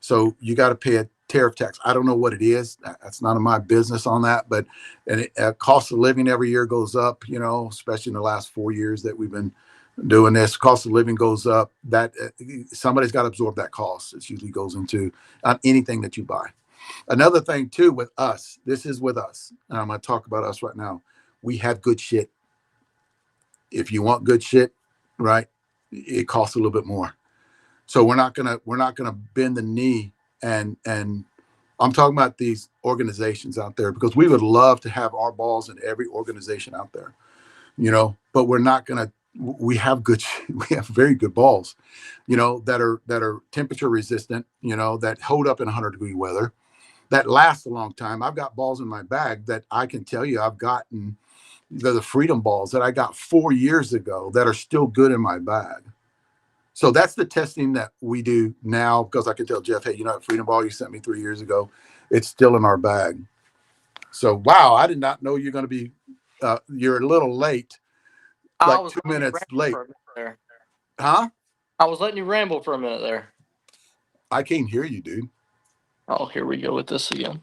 So you got to pay a tariff tax. I don't know what it is. That's none of my business on that. But cost of living every year goes up. Especially in the last 4 years that we've been doing this, cost of living goes up. That somebody's got to absorb that cost. It usually goes into anything that you buy. Another thing too with us. This is with us, and I'm going to talk about us right now. We have good shit. If you want good shit, right, it costs a little bit more. So we're not gonna bend the knee and I'm talking about these organizations out there because we would love to have our balls in every organization out there, but we're not gonna. We have we have very good balls, that are temperature resistant, that hold up in 100-degree weather, that last a long time. I've got balls in my bag that I can tell you I've gotten. They're the Freedom balls that I got 4 years ago that are still good in my bag. So that's the testing that we do now because I can tell Jeff, hey, that Freedom ball you sent me 3 years ago, it's still in our bag. So, wow, I did not know you're going to be, you're a little late, like 2 minutes late. There. Huh? I was letting you ramble for a minute there. I can't hear you, dude. Oh, here we go with this again.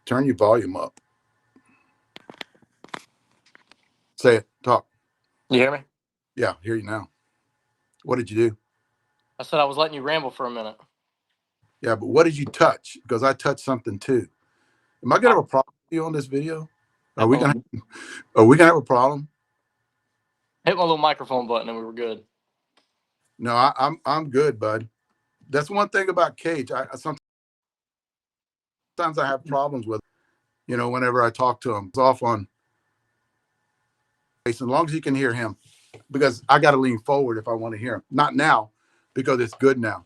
Turn your volume up. Say it. Talk. You hear me? Yeah, hear you now. What did you do? I said I was letting you ramble for a minute. Yeah, but what did you touch? Because I touched something too. Am I gonna have a problem with you on this video? Are we gonna have a problem? Hit my little microphone button and we were good. No, I'm good, bud. That's one thing about Cage. I sometimes I have problems with, whenever I talk to him. It's off on. As long as you can hear him, because I got to lean forward if I want to hear him. Not now, because it's good now.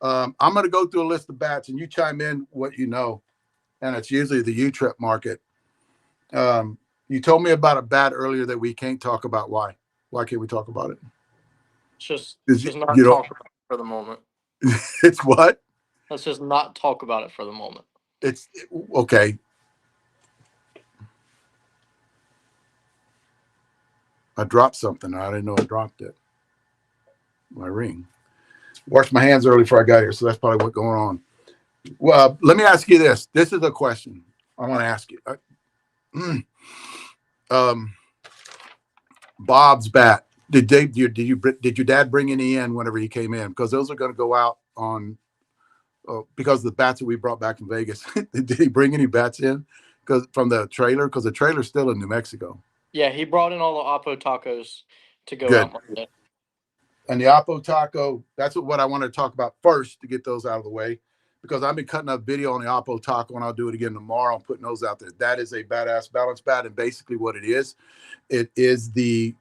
I'm going to go through a list of bats, and you chime in what you know, and it's usually the U-Trip market. You told me about a bat earlier that we can't talk about. Why? Why can't we talk about it? Just not talk about it for the moment. It's what? Let's just not talk about it for the moment. It's okay. I dropped something. I didn't know I dropped it. My ring. Washed my hands early before I got here, so that's probably what's going on. Well, let me ask you this. This is a question I want to ask you. Bob's bat. Did your dad bring any in whenever he came in? Because those are going to go out on because the bats that we brought back from Vegas. Did he bring any bats in? Because from the trailer, because the trailer's still in New Mexico. Yeah, he brought in all the Oppo tacos to go Good. out Monday. And the Oppo taco, that's what I want to talk about first to get those out of the way, because I've been cutting up video on the Oppo taco, and I'll do it again tomorrow. I'm putting those out there. That is a badass balance bat, and basically what it is the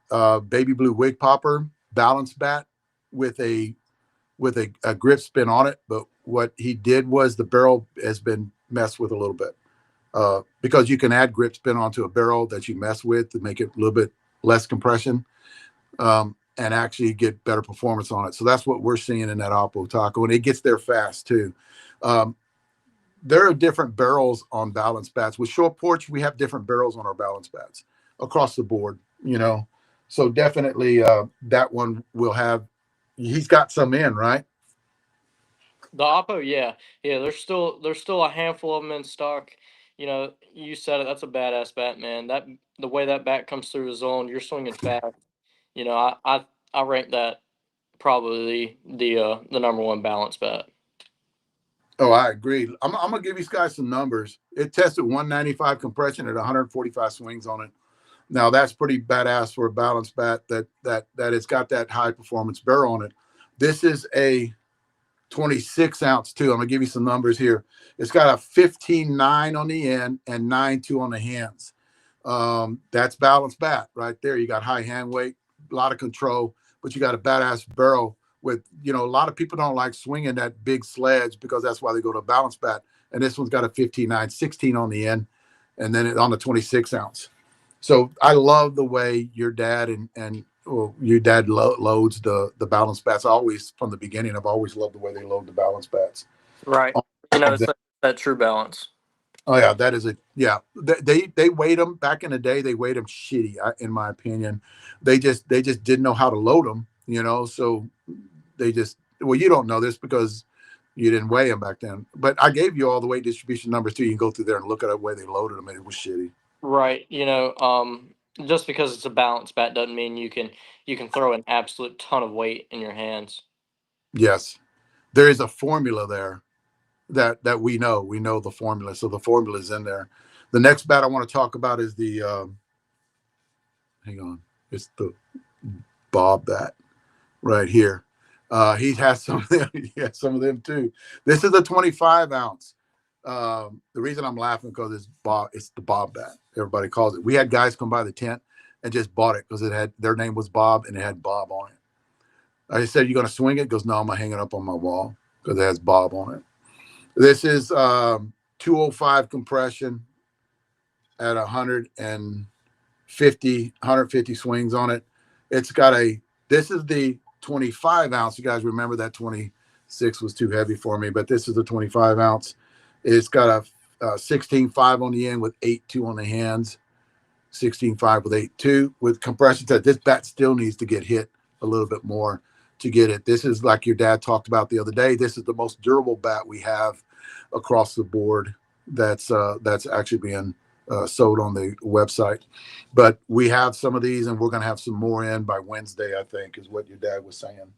baby blue wig popper balance bat with a grip spin on it. But what he did was the barrel has been messed with a little bit. Because you can add grip spin onto a barrel that you mess with to make it a little bit less compression, and actually get better performance on it. So that's what we're seeing in that Oppo taco, and it gets there fast too. There are different barrels on balance bats. With Short Porch, we have different barrels on our balance bats across the board, So definitely that one will have, he's got some in, right? The Oppo, yeah, yeah. There's still a handful of them in stock. You know, you said it. That's a badass bat, man. That the way that bat comes through the zone, you're swinging fast. You know, I rank that probably the number one balance bat. Oh, I agree. I'm gonna give these guys some numbers. It tested 195 compression at 145 swings on it. Now that's pretty badass for a balance bat that it's got that high performance barrel on it. This is a 26 ounce too. I'm gonna give you some numbers here. It's got a 15.9 on the end and 9.2 on the hands. That's balanced bat right there. You got high hand weight, a lot of control, but you got a badass barrel with, a lot of people don't like swinging that big sledge because that's why they go to a balance bat. And this one's got a 15.9, 16 on the end, and then on the 26 ounce. So I love the way your dad and well, your dad loads the balance bats. I always, from the beginning, I've always loved the way they load the balance bats. Right. You know, it's that true balance. Oh yeah, that is they weighed them back in the day. They weighed them shitty, in my opinion. They just didn't know how to load them, So they just, well, you don't know this because you didn't weigh them back then. But I gave you all the weight distribution numbers too. You can go through there and look at the way they loaded them, and it was shitty. Right. You know, just because it's a balance bat doesn't mean you can throw an absolute ton of weight in your hands. Yes, there is a formula there that we know. We know the formula, so the formula is in there. The next bat I want to talk about is the hang on, it's the Bob bat right here. He has some of them. He has some of them too. This is a 25 ounce. The reason I'm laughing because it's the Bob bat. Everybody calls it. We had guys come by the tent and just bought it because it had their name was Bob and it had Bob on it. I said, "You gonna swing it?" He goes, "No, I'm gonna hang it up on my wall because it has Bob on it." This is 205 compression at 150 swings on it. It's got this is the 25 ounce. You guys remember that 26 was too heavy for me, but this is the 25 ounce. It's got a 16.5 on the end with 8.2 on the hands, 16.5 with 8.2 with compression. This bat still needs to get hit a little bit more to get it. This is like your dad talked about the other day. This is the most durable bat we have across the board that's actually being sold on the website. But we have some of these, and we're going to have some more in by Wednesday, I think, is what your dad was saying.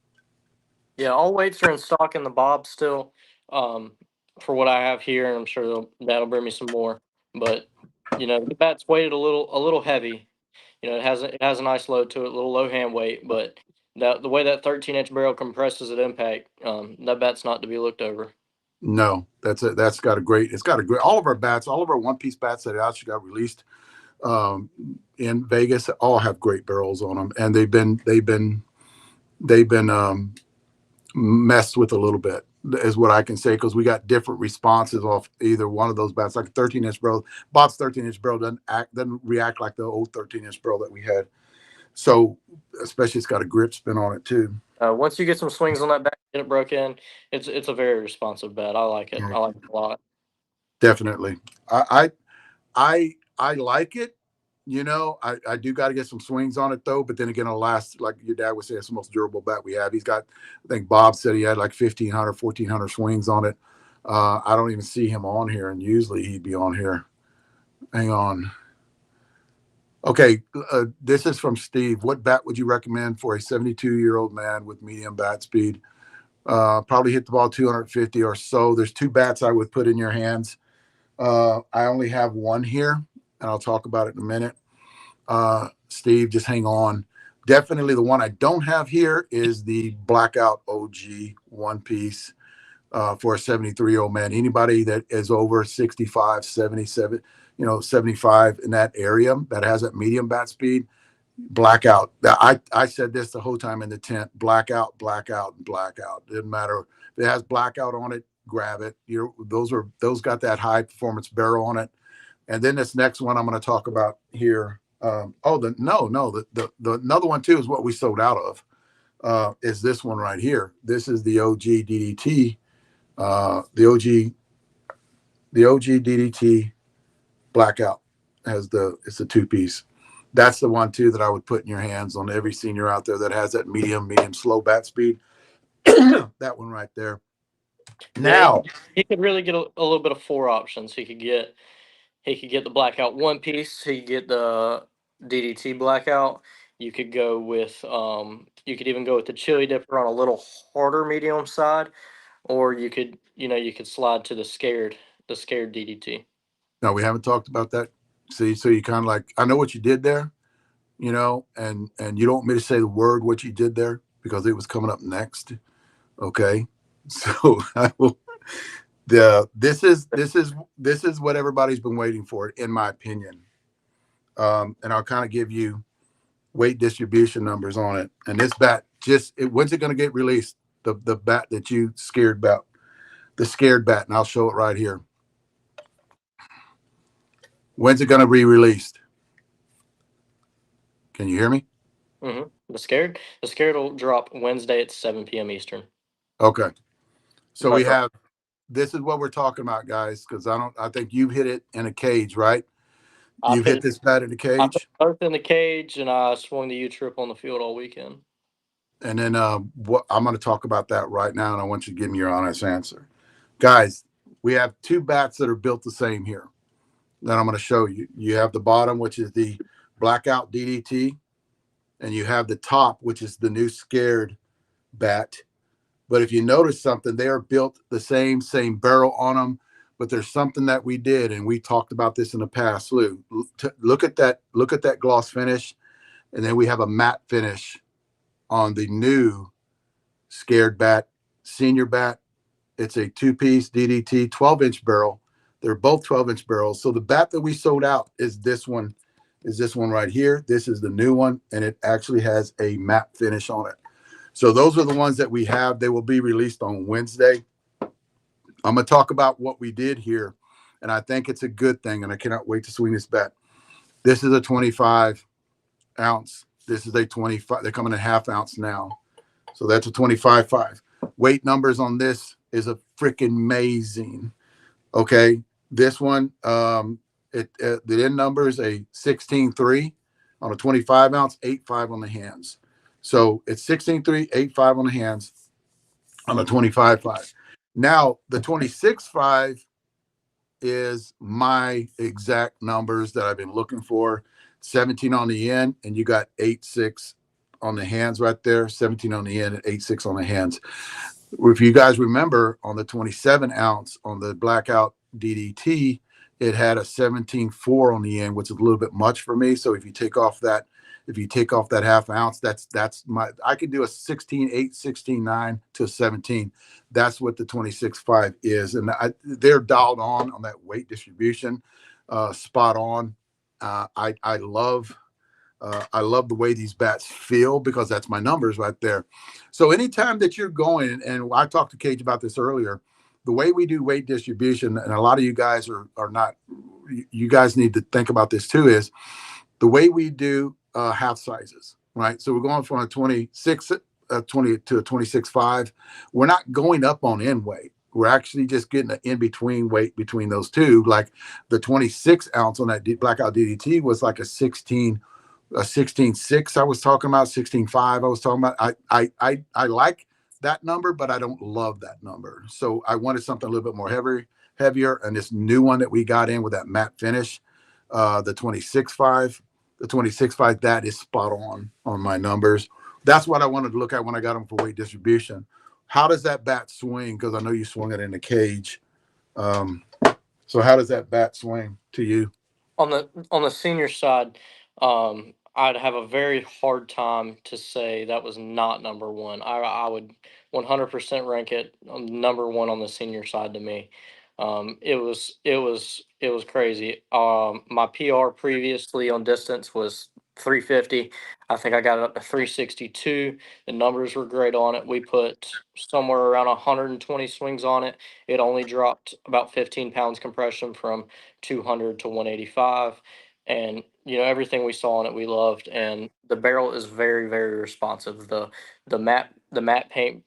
Yeah, all weights are in stock in the Bob still. For what I have here, and I'm sure that'll bring me some more. But the bat's weighted a little heavy. It has a nice load to it, a little low hand weight, but the way that 13-inch barrel compresses at impact, that bat's not to be looked over. No, that's it. It's got a great, all of our bats, all of our one-piece bats that actually got released in Vegas all have great barrels on them, and they've been messed with a little bit, is what I can say, because we got different responses off either one of those bats. Like a 13-inch barrel, Bob's 13-inch barrel doesn't react like the old 13-inch barrel that we had. So, especially it's got a grip spin on it too. Once you get some swings on that bat, get it broke in, it's a very responsive bat. I like it. I like it a lot. Definitely, I like it. I do got to get some swings on it though. But then again, it'll last, like your dad would say, it's the most durable bat we have. He's got, I think Bob said he had like 1,500, 1,400 swings on it. I don't even see him on here, and usually he'd be on here. Hang on. Okay, this is from Steve. What bat would you recommend for a 72-year-old man with medium bat speed? Probably hit the ball 250 or so. There's two bats I would put in your hands. I only have one here, and I'll talk about it in a minute. Steve, just hang on. Definitely the one I don't have here is the Blackout OG one piece for a 73-year-old man. Anybody that is over 65, 77, 75 in that area that has that medium bat speed, Blackout. I said this the whole time in the tent: Blackout, Blackout, Blackout. Didn't matter if it has Blackout on it, grab it. Those got that high performance barrel on it. And then this next one I'm going to talk about here. The another one too is what we sold out of. Is this one right here? This is the OG DDT. The OG DDT Blackout it's a two piece. That's the one too that I would put in your hands on every senior out there that has that medium slow bat speed. That one right there. Yeah, Now, he could really get a little bit of four options. He could get the blackout one piece. He could get the DDT blackout. You could go with you could even go with the chili dipper on a little harder medium side, or you could slide to the scared DDT. no, we haven't talked about that. See, so you kind of like, I know what you did there, and you don't want me to say the word what you did there because it was coming up next. Okay, so I will. This is what everybody's been waiting for, in my opinion. And I'll kind of give you weight distribution numbers on it. And this bat when's it going to get released? The bat that you scared about, the scared bat, and I'll show it right here. When's it going to be released? Can you hear me? Mm-hmm. The scared will drop Wednesday at 7 p.m. Eastern. Okay. So we But have, this is what we're talking about, guys, because I think you've hit it in a cage, right? I You've hit put this bat in a I put cage. both in the cage, and I swung the U trip on the field all weekend. And then what I'm going to talk about that right now, and I want you to give me your honest answer. Guys, we have two bats that are built the same here that I'm going to show you. You have the bottom, which is the blackout DDT, and you have the top, which is the new scared bat. But if you notice something, they are built the same barrel on them. But there's something that we did, and we talked about this in the past, Lou. Look at that gloss finish, and then we have a matte finish on the new scared bat, senior bat. It's a two-piece DDT, 12-inch barrel. They're both 12-inch barrels. So the bat that we sold out is this one right here. This is the new one, and it actually has a matte finish on it. So those are the ones that we have. They will be released on Wednesday. I'm going to talk about what we did here, and I think it's a good thing, and I cannot wait to swing this bat. This is a 25 ounce. This is a 25. They're coming in half ounce now. So that's a 25.5. Weight numbers on this is a freaking amazing. Okay. This one, the end number is a 16.3 on a 25 ounce, 8.5 on the hands. So it's 16.3, 8.5 on the hands on a 25.5. Now, the 26.5 is my exact numbers that I've been looking for. 17 on the end, and you got 8.6 on the hands right there. 17 on the end and 8.6 on the hands. If you guys remember, on the 27 ounce on the blackout DDT, it had a 17.4 on the end, which is a little bit much for me. So if you take off that half ounce, that's my, I could do a 16.8, 16.9 to 17. That's what the 26.5 is. And they're dialed on that weight distribution, spot on. I love the way these bats feel because that's my numbers right there. So anytime that you're going, and I talked to Cage about this earlier, the way we do weight distribution, and a lot of you guys are not, you guys need to think about this too, is the way we do half sizes, right? So we're going from a 26, 20 to a 26.5. We're not going up on end weight. We're actually just getting an in-between weight between those two. Like the 26 ounce on that blackout DDT was like a 16.6 I was talking about, 16.5 I was talking about. I like that number, but I don't love that number. So I wanted something a little bit more heavier. And this new one that we got in with that matte finish, the 26.5, that is spot on my numbers. That's what I wanted to look at when I got them for weight distribution. How does that bat swing? Because I know you swung it in the cage. So how does that bat swing to you? On the senior side, I'd have a very hard time to say that was not number one. I would 100% rank it number one on the senior side to me. It was crazy. My PR previously on distance was 350. I think I got it up to 362. The numbers were great on it. We put somewhere around 120 swings on it. It only dropped about 15 pounds compression from 200 to 185. And everything we saw on it we loved, and the barrel is very, very responsive. The matte paint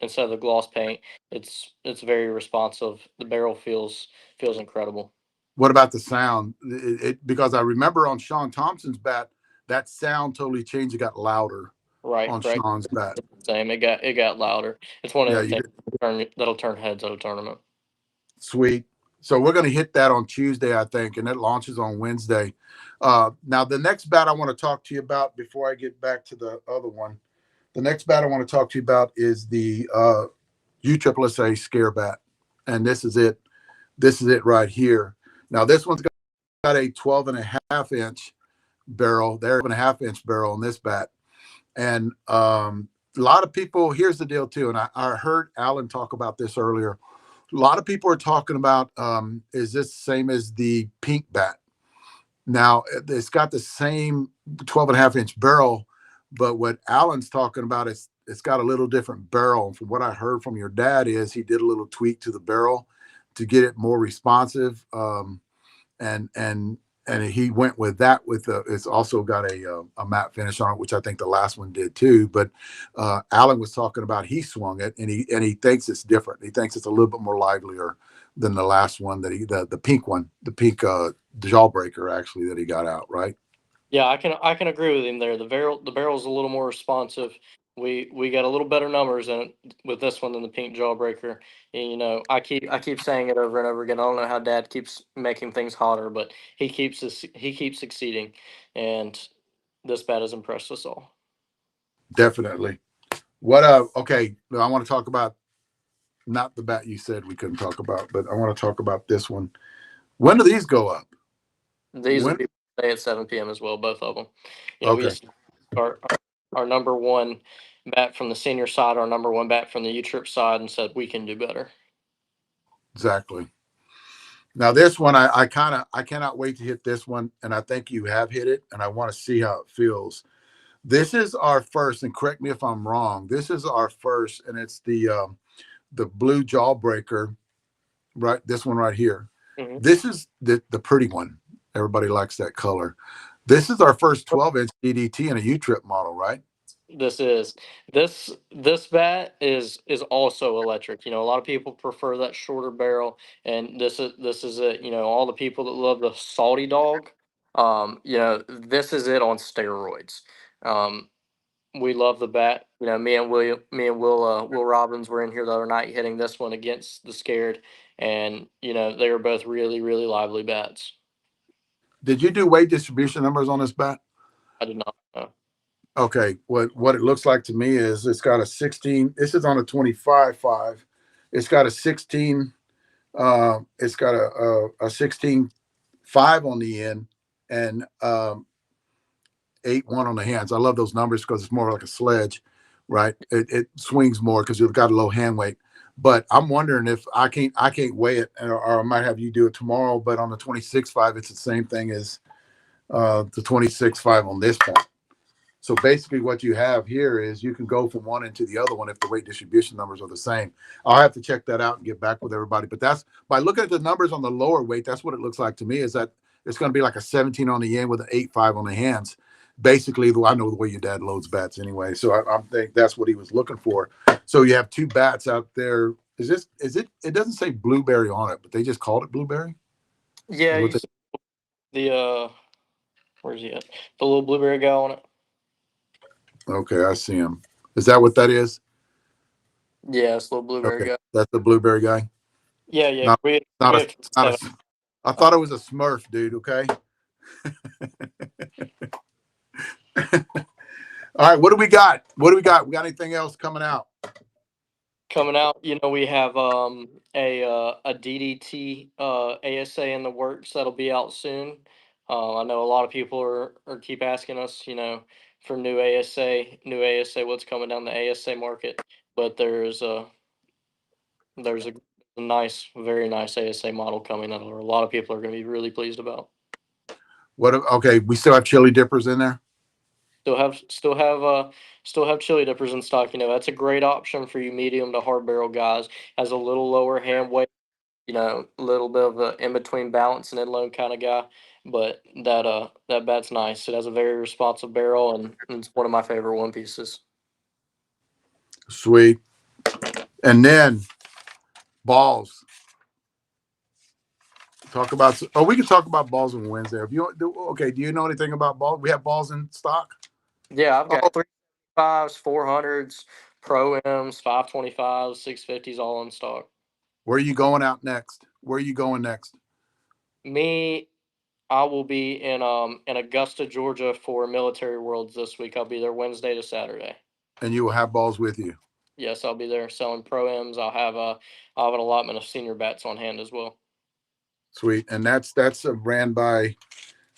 instead of the gloss paint, it's very responsive. The barrel feels incredible. What about the sound? Because I remember on Sean Thompson's bat, that sound totally changed. It got louder. Right, on right. Sean's bat. Same. It got louder. It's one of Yeah, them you things did. that'll turn heads at a tournament. Sweet. So we're going to hit that on Tuesday, I think, and it launches on Wednesday. Now, the next bat I want to talk to you about before I get back to the other one, the next bat I want to talk to you about is the USSSA scare bat, and this is it. This is it right here. Now, this one's got a 12.5 inch barrel. There, 12.5 inch barrel on this bat, and a lot of people. Here's the deal too, and I heard Alan talk about this earlier. A lot of people are talking about is this same as the pink bat? Now it's got the same 12.5 inch barrel, but what Alan's talking about is it's got a little different barrel. From what I heard from your dad is he did a little tweak to the barrel to get it more responsive. And he went with that it's also got a matte finish on it, which I think the last one did too. But Alan was talking about he swung it and he thinks it's different. He thinks it's a little bit more livelier than the last one that the pink one, the pink jawbreaker actually that he got out, right? Yeah, I can agree with him there. The barrel's a little more responsive. We got a little better numbers in it with this one than the pink jawbreaker. And, I keep saying it over and over again. I don't know how Dad keeps making things hotter, but he keeps succeeding, and this bat has impressed us all. Definitely. What okay, I want to talk about not the bat you said we couldn't talk about, but I want to talk about this one. When do these go up? These will When? be today at 7 p.m. as well, both of them. We Okay. just our number one bat from the senior side, our number one bat from the U-Trip side, and said we can do better. Exactly. Now this one, I cannot wait to hit this one, and I think you have hit it, and I want to see how it feels. This is our first, and correct me if I'm wrong. This is our first, and it's the blue jawbreaker, right? This one right here. Mhm. This is the pretty one. Everybody likes that color. This is our first 12-inch DDT in a U-Trip model, right? This is this bat is also electric. A lot of people prefer that shorter barrel, and this is it. All the people that love the salty dog, this is it on steroids. Um, we love the bat. Me and Will Robbins were in here the other night hitting this one against the Scared, and they were both really really lively bats. Did you do weight distribution numbers on this bat? I did not know. Okay, what it looks like to me is it's got a 16. This is on a 25.5. It's got a 16. It's got a 16.5 on the end and 8.1 on the hands. I love those numbers because it's more like a sledge, right? It swings more because you've got a low hand weight. But I'm wondering if I can't weigh it, or I might have you do it tomorrow. But on the 26.5, it's the same thing as the 26.5 on this part. So basically what you have here is you can go from one into the other one if the weight distribution numbers are the same. I'll have to check that out and get back with everybody. But that's by looking at the numbers on the lower weight, that's what it looks like to me, is that it's going to be like a 17 on the end with an 8.5 on the hands. Basically, I know the way your dad loads bats anyway. So I think that's what he was looking for. So you have two bats out there. It doesn't say blueberry on it, but they just called it blueberry? Yeah, you see the where's he at? The little blueberry guy on it. Okay, I see him. Is that what that is? Yeah, it's the little blueberry Okay, guy. that's the blueberry guy. Yeah, yeah. Not, We not we a, have not seven. a. I thought it was a Smurf, dude. Okay. All right. What do we got? What do we got? We got anything else coming out? Coming out. We have a DDT ASA in the works that'll be out soon. I know a lot of people are keep asking us, for new ASA, what's coming down the ASA market. But there's a nice, very nice ASA model coming that a lot of people are going to be really pleased about. What? Okay. We still have chili dippers in there. Still have chili dippers in stock. That's a great option for you medium to hard barrel guys. Has a little lower hand weight, a little bit of a in between balance and inload kind of guy. But that bat's nice. It has a very responsive barrel, and it's one of my favorite one pieces. Sweet. And then balls. Talk about. Oh, we can talk about balls on Wednesday. If you do, okay. Do you know anything about balls? We have balls in stock. Yeah, I've got Oh, 5s, 400s, Pro M's, 525s, 650s, all in stock. Where are you going out next? Where are you going next? Me, I will be in Augusta, Georgia for Military Worlds this week. I'll be there Wednesday to Saturday. And you will have balls with you. Yes, I'll be there selling Pro M's. I'll have an allotment of senior bats on hand as well. Sweet. And that's ran by,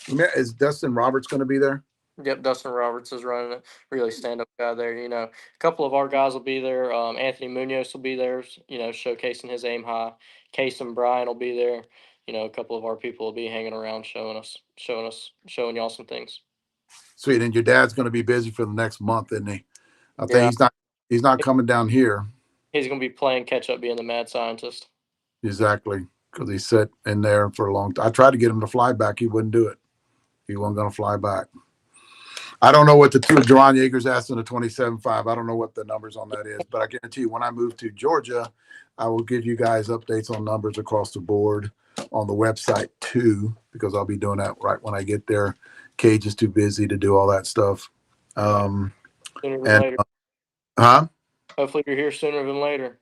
is Dustin Roberts going to be there? Yep, Dustin Roberts is running it. Really stand up guy there. A couple of our guys will be there. Anthony Munoz will be there. Showcasing his aim high. Case and Brian will be there. A couple of our people will be hanging around, showing y'all some things. Sweet. And your dad's going to be busy for the next month, isn't he? I think Yeah, he's not coming down here. he's gonna be playing catch up, being the mad scientist. Exactly. Because he sat in there for a long time. I tried to get him to fly back. He wouldn't do it. He wasn't going to fly back. I don't know what the two Jerron Yeager's asked in the 27.5. I don't know what the numbers on that is, but I guarantee you when I move to Georgia, I will give you guys updates on numbers across the board on the website too, because I'll be doing that right when I get there. Cage is too busy to do all that stuff. Sooner than And later. Hopefully you're here sooner than later.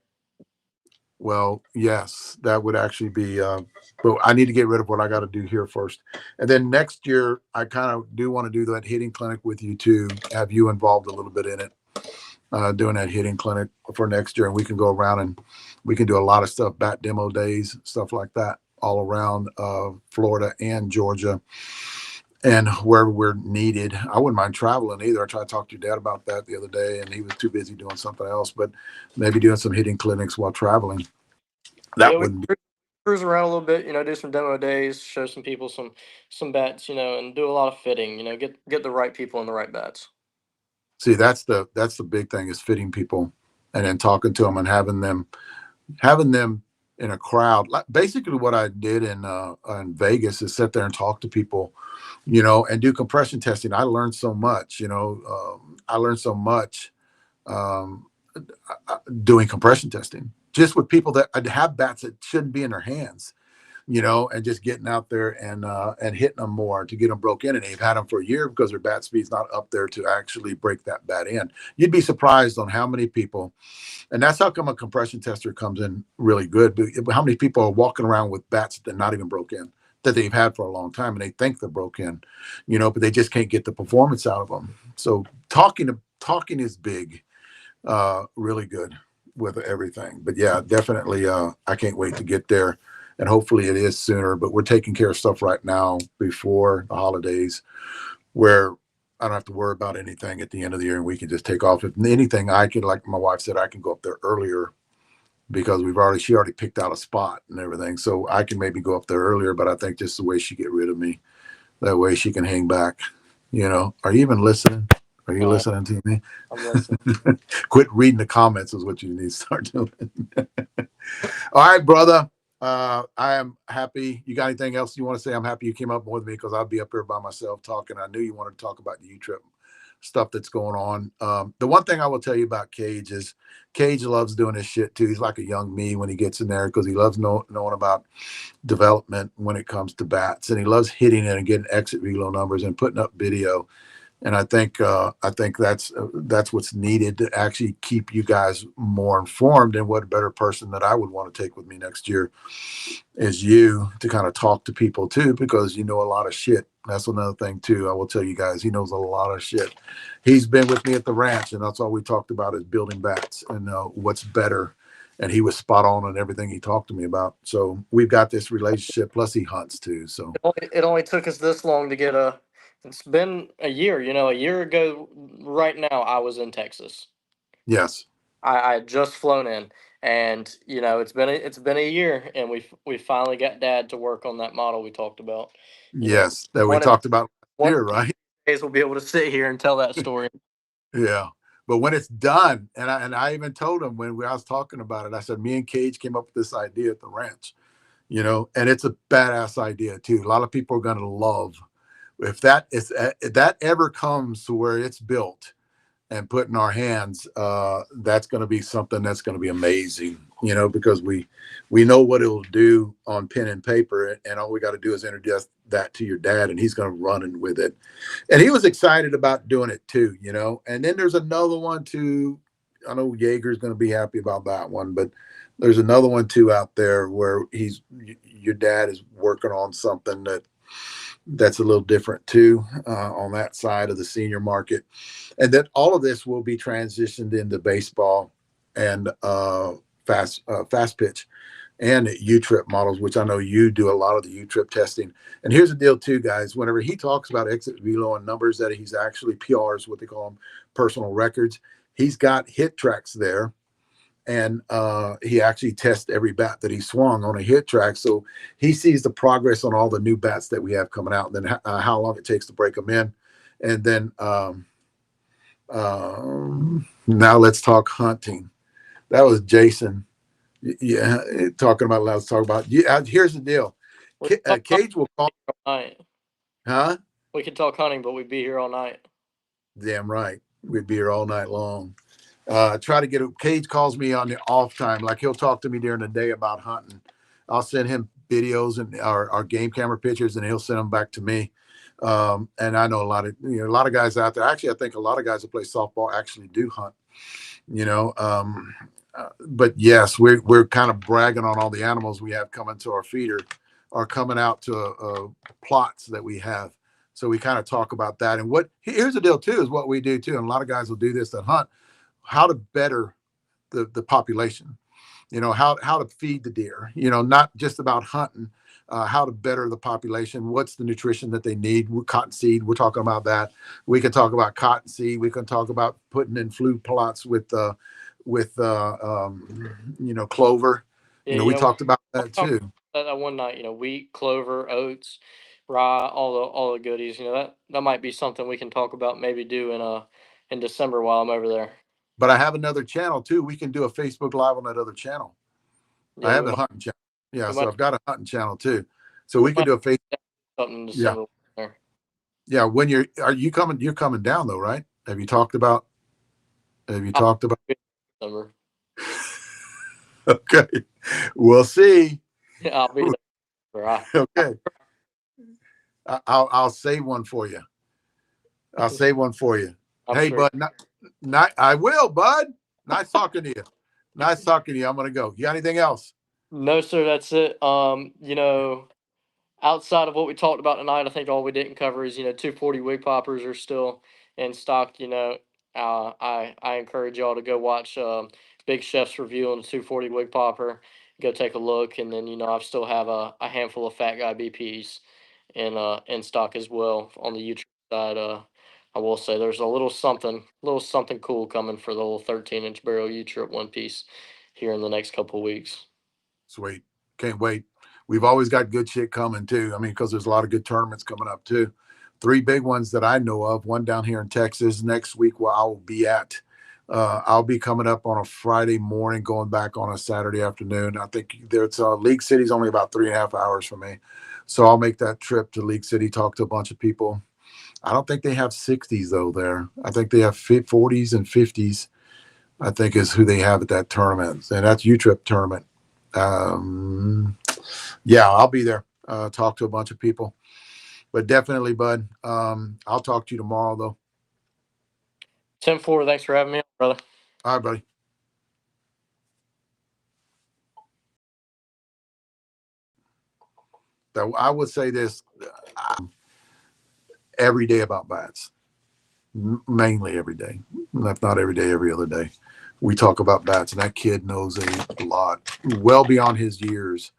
Well, yes, that would actually be, but I need to get rid of what I got to do here first. And then next year, I kind of do want to do that hitting clinic with you too, have you involved a little bit in it, doing that hitting clinic for next year. And we can go around and we can do a lot of stuff, bat demo days, stuff like that, all around Florida and Georgia and wherever we're needed. I wouldn't mind traveling either. I tried to talk to your dad about that the other day and he was too busy doing something else, but maybe doing some hitting clinics while traveling. That wouldn't be. Cruise around a little bit, do some demo days, show some people some bats, and do a lot of fitting, get the right people in the right bats. See, that's the big thing is fitting people and then talking to them and having them in a crowd. Like basically what I did in Vegas is sit there and talk to people, and do compression testing. I learned so much, I learned so much doing compression testing just with people that have bats that shouldn't be in their hands, and just getting out there and hitting them more to get them broke in. And they've had them for a year because their bat speed's not up there to actually break that bat in. You'd be surprised on how many people, and that's how come a compression tester comes in really good. But how many people are walking around with bats that are not even broke in, that they've had for a long time, and they think they're broke in, but they just can't get the performance out of them. So talking is big, really good with everything. But yeah, definitely, I can't wait to get there. And hopefully it is sooner, but we're taking care of stuff right now before the holidays where I don't have to worry about anything at the end of the year and we can just take off. If anything, I can, like my wife said, I can go up there earlier because she already picked out a spot and everything. So I can maybe go up there earlier, but I think just the way she get rid of me, that way she can hang back. Are you even listening? Are you listening to me? I'm listening. Quit reading the comments is what you need to start doing. All right, brother. I am happy. You got anything else you want to say? I'm happy you came up with me because I'll be up here by myself talking. I knew you wanted to talk about the U-Trip stuff that's going on. The one thing I will tell you about Cage is Cage loves doing this shit too. He's like a young me when he gets in there because he loves knowing about development when it comes to bats, and he loves hitting it and getting exit velo numbers and putting up video. And I think that's what's needed to actually keep you guys more informed. And what a better person that I would want to take with me next year is you to kind of talk to people too, because you know a lot of shit. That's another thing too. I will tell you guys, he knows a lot of shit. He's been with me at the ranch, and that's all we talked about is building bats and what's better. And he was spot on on everything he talked to me about. So we've got this relationship. Plus he hunts too. So it only took us this long to get it's been a year, a year ago right now I was in Texas. yes. I had just flown in, and it's been a year, and we finally got Dad to work on that model we talked about. Yes, that we talked about here, right? Days we'll be able to sit here and tell that story. Yeah, but when it's done, and I even told him when I was talking about it, I said me and Cage came up with this idea at the ranch, and it's a badass idea too. A lot of people are going to love if that ever comes to where it's built. and put in our hands, that's going to be something that's going to be amazing, because we know what it'll do on pen and paper, and all we got to do is introduce that to your dad, and he's going to run with it. And he was excited about doing it too, And then there's another one too. I know Jaeger's going to be happy about that one, but there's another one too out there where your dad is working on something that's a little different too, on that side of the senior market. And then all of this will be transitioned into baseball and fast pitch and U-trip models, which I know you do a lot of the U-trip testing. And here's the deal too, guys. Whenever he talks about exit velo and numbers that he's actually PRs, what they call them, personal records, he's got hit tracks there. And he actually tests every bat that he swung on a hit track. So he sees the progress on all the new bats that we have coming out, and then how long it takes to break them in. And then now let's talk hunting. That was Jason. Yeah, talking about, let's talk about. Here's the deal. Cage will call. Night. Huh? We could talk hunting, but we'd be here all night. Damn right. We'd be here all night long. Try to get Cage calls me on the off time. Like, he'll talk to me during the day about hunting. I'll send him videos and our game camera pictures, and he'll send them back to me. And I know a lot of guys out there. Actually, I think a lot of guys that play softball actually do hunt, but yes, we're kind of bragging on all the animals we have coming to our feeder or coming out to plots that we have. So we kind of talk about that. And here's the deal too, is what we do too. And a lot of guys will do this that hunt, how to better the population, how to feed the deer, not just about hunting, how to better the population. What's the nutrition that they need? Cottonseed, we're talking about that. We can talk about cottonseed. We can talk about putting in food plots with clover. Yeah, We talked about that too. That one night, wheat, clover, oats, rye, all the goodies. That might be something we can talk about. Maybe do in December while I'm over there. But I have another channel too. We can do a Facebook Live on that other channel. Yeah, I have a hunting channel. Yeah, so I've got a hunting channel too. So we can do a Facebook. Something in December. There. Yeah, when you're coming? You're coming down though, right? Have you talked about? December. Okay, we'll see. Yeah, I'll be there. Right. Okay, I'll save one for you. I'll save one for you. Hey, sure. Bud, not I will, Bud. Nice talking to you. Nice talking to you. I'm gonna go. You got anything else? No, sir. That's it. Outside of what we talked about tonight, I think all we didn't cover is 240 wig poppers are still in stock. I encourage y'all to go watch Big Chef's review on the 240 wig popper. Go take a look, and then I still have a handful of Fat Guy BPs in stock as well on the YouTube side. I will say there's a little something cool coming for the little 13-inch barrel U-trip one piece here in the next couple of weeks. Sweet, can't wait. We've always got good shit coming too. I mean, because there's a lot of good tournaments coming up too. 3 big ones that I know of. One down here in Texas next week, where I will be at. I'll be coming up on a Friday morning, going back on a Saturday afternoon. I think there's League City's only about 3.5 hours from me, so I'll make that trip to League City, talk to a bunch of people. I don't think they have 60s though there. I think they have 40s and 50s. I think is who they have at that tournament, and that's U-trip tournament. Yeah, I'll be there. Talk to a bunch of people, but definitely, Bud. I'll talk to you tomorrow, though. 10-4. Thanks for having me on, brother. All right, buddy. So I would say this every day about bats, mainly every day. If not every day, every other day. We talk about bats, and that kid knows a lot, well beyond his years.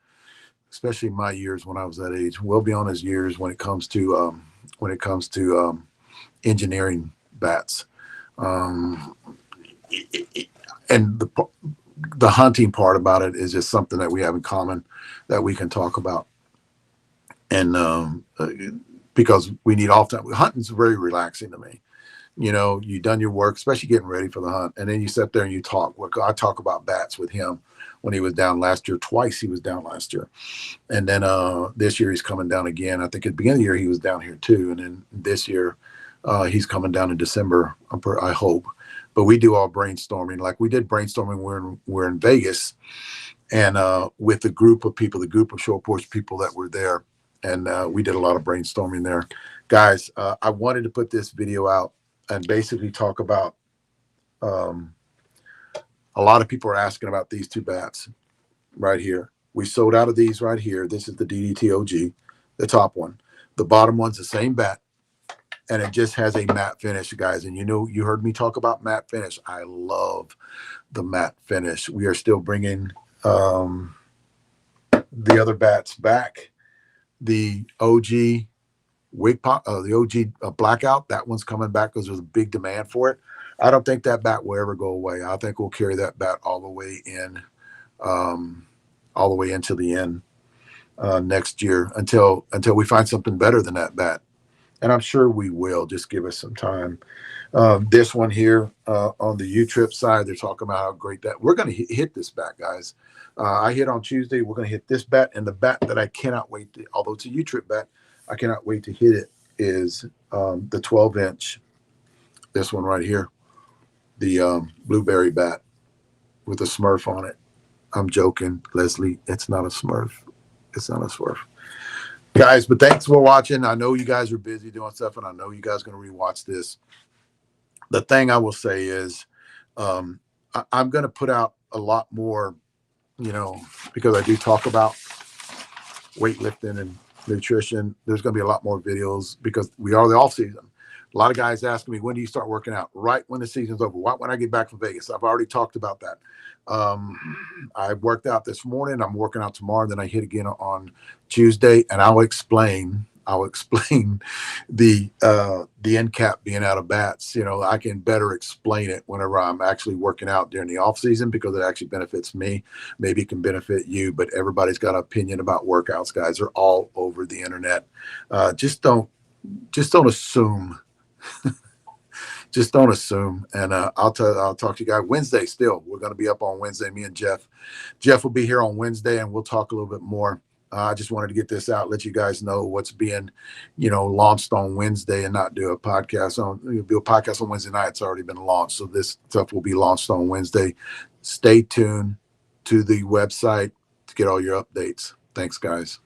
Especially my years when I was that age, well beyond his years when it comes to engineering bats, and the hunting part about it is just something that we have in common that we can talk about, and because we need all time. Hunting's very relaxing to me. You've done your work, especially getting ready for the hunt, and then you sit there and you talk. I talk about bats with him. When he was down last year, twice he was down last year. And then this year he's coming down again. I think at the beginning of the year he was down here too. And then this year he's coming down in December, I hope. but we do all brainstorming. Like we did brainstorming. We're in Vegas, and with the group of people, the group of short porch people that were there, and we did a lot of brainstorming there, guys. I wanted to put this video out and basically talk about. A lot of people are asking about these two bats right here. We sold out of these right here. This is the DDT OG, the top one. The bottom one's the same bat, and it just has a matte finish, guys. And you heard me talk about matte finish. I love the matte finish. We are still bringing the other bats back. The OG wig pop, the OG blackout, that one's coming back because there's a big demand for it. I don't think that bat will ever go away. I think we'll carry that bat all the way into the end next year until we find something better than that bat. And I'm sure we will. Just give us some time. This one here on the U-Trip side, they're talking about how great that we're going to hit this bat, guys. I hit on Tuesday. We're going to hit this bat, and the bat that I cannot wait to, although it's a U-Trip bat, I cannot wait to hit it is the 12-inch. This one right here, the blueberry bat with a Smurf on it. I'm joking, Leslie. It's not a Smurf. It's not a Smurf. Guys, but thanks for watching. I know you guys are busy doing stuff, and I know you guys are going to rewatch this. The thing I will say is I'm going to put out a lot more, because I do talk about weightlifting and nutrition. There's going to be a lot more videos because we are the off season. A lot of guys asking me, when do you start working out? Right when the season's over. Right when I get back from Vegas. I've already talked about that. I worked out this morning. I'm working out tomorrow. Then I hit again on Tuesday, and I'll explain the end cap being out of bats. I can better explain it whenever I'm actually working out during the off season because it actually benefits me. Maybe it can benefit you, but everybody's got an opinion about workouts, guys. They're all over the internet. Just don't assume. Just don't assume. And I'll talk to you guys Wednesday. Still, we're going to be up on Wednesday. Me and Jeff will be here on Wednesday, and we'll talk a little bit more. I just wanted to get this out, let you guys know what's being, launched on Wednesday, and not do a podcast on Wednesday night. It's already been launched, so this stuff will be launched on Wednesday. Stay tuned to the website to get all your updates. Thanks, guys.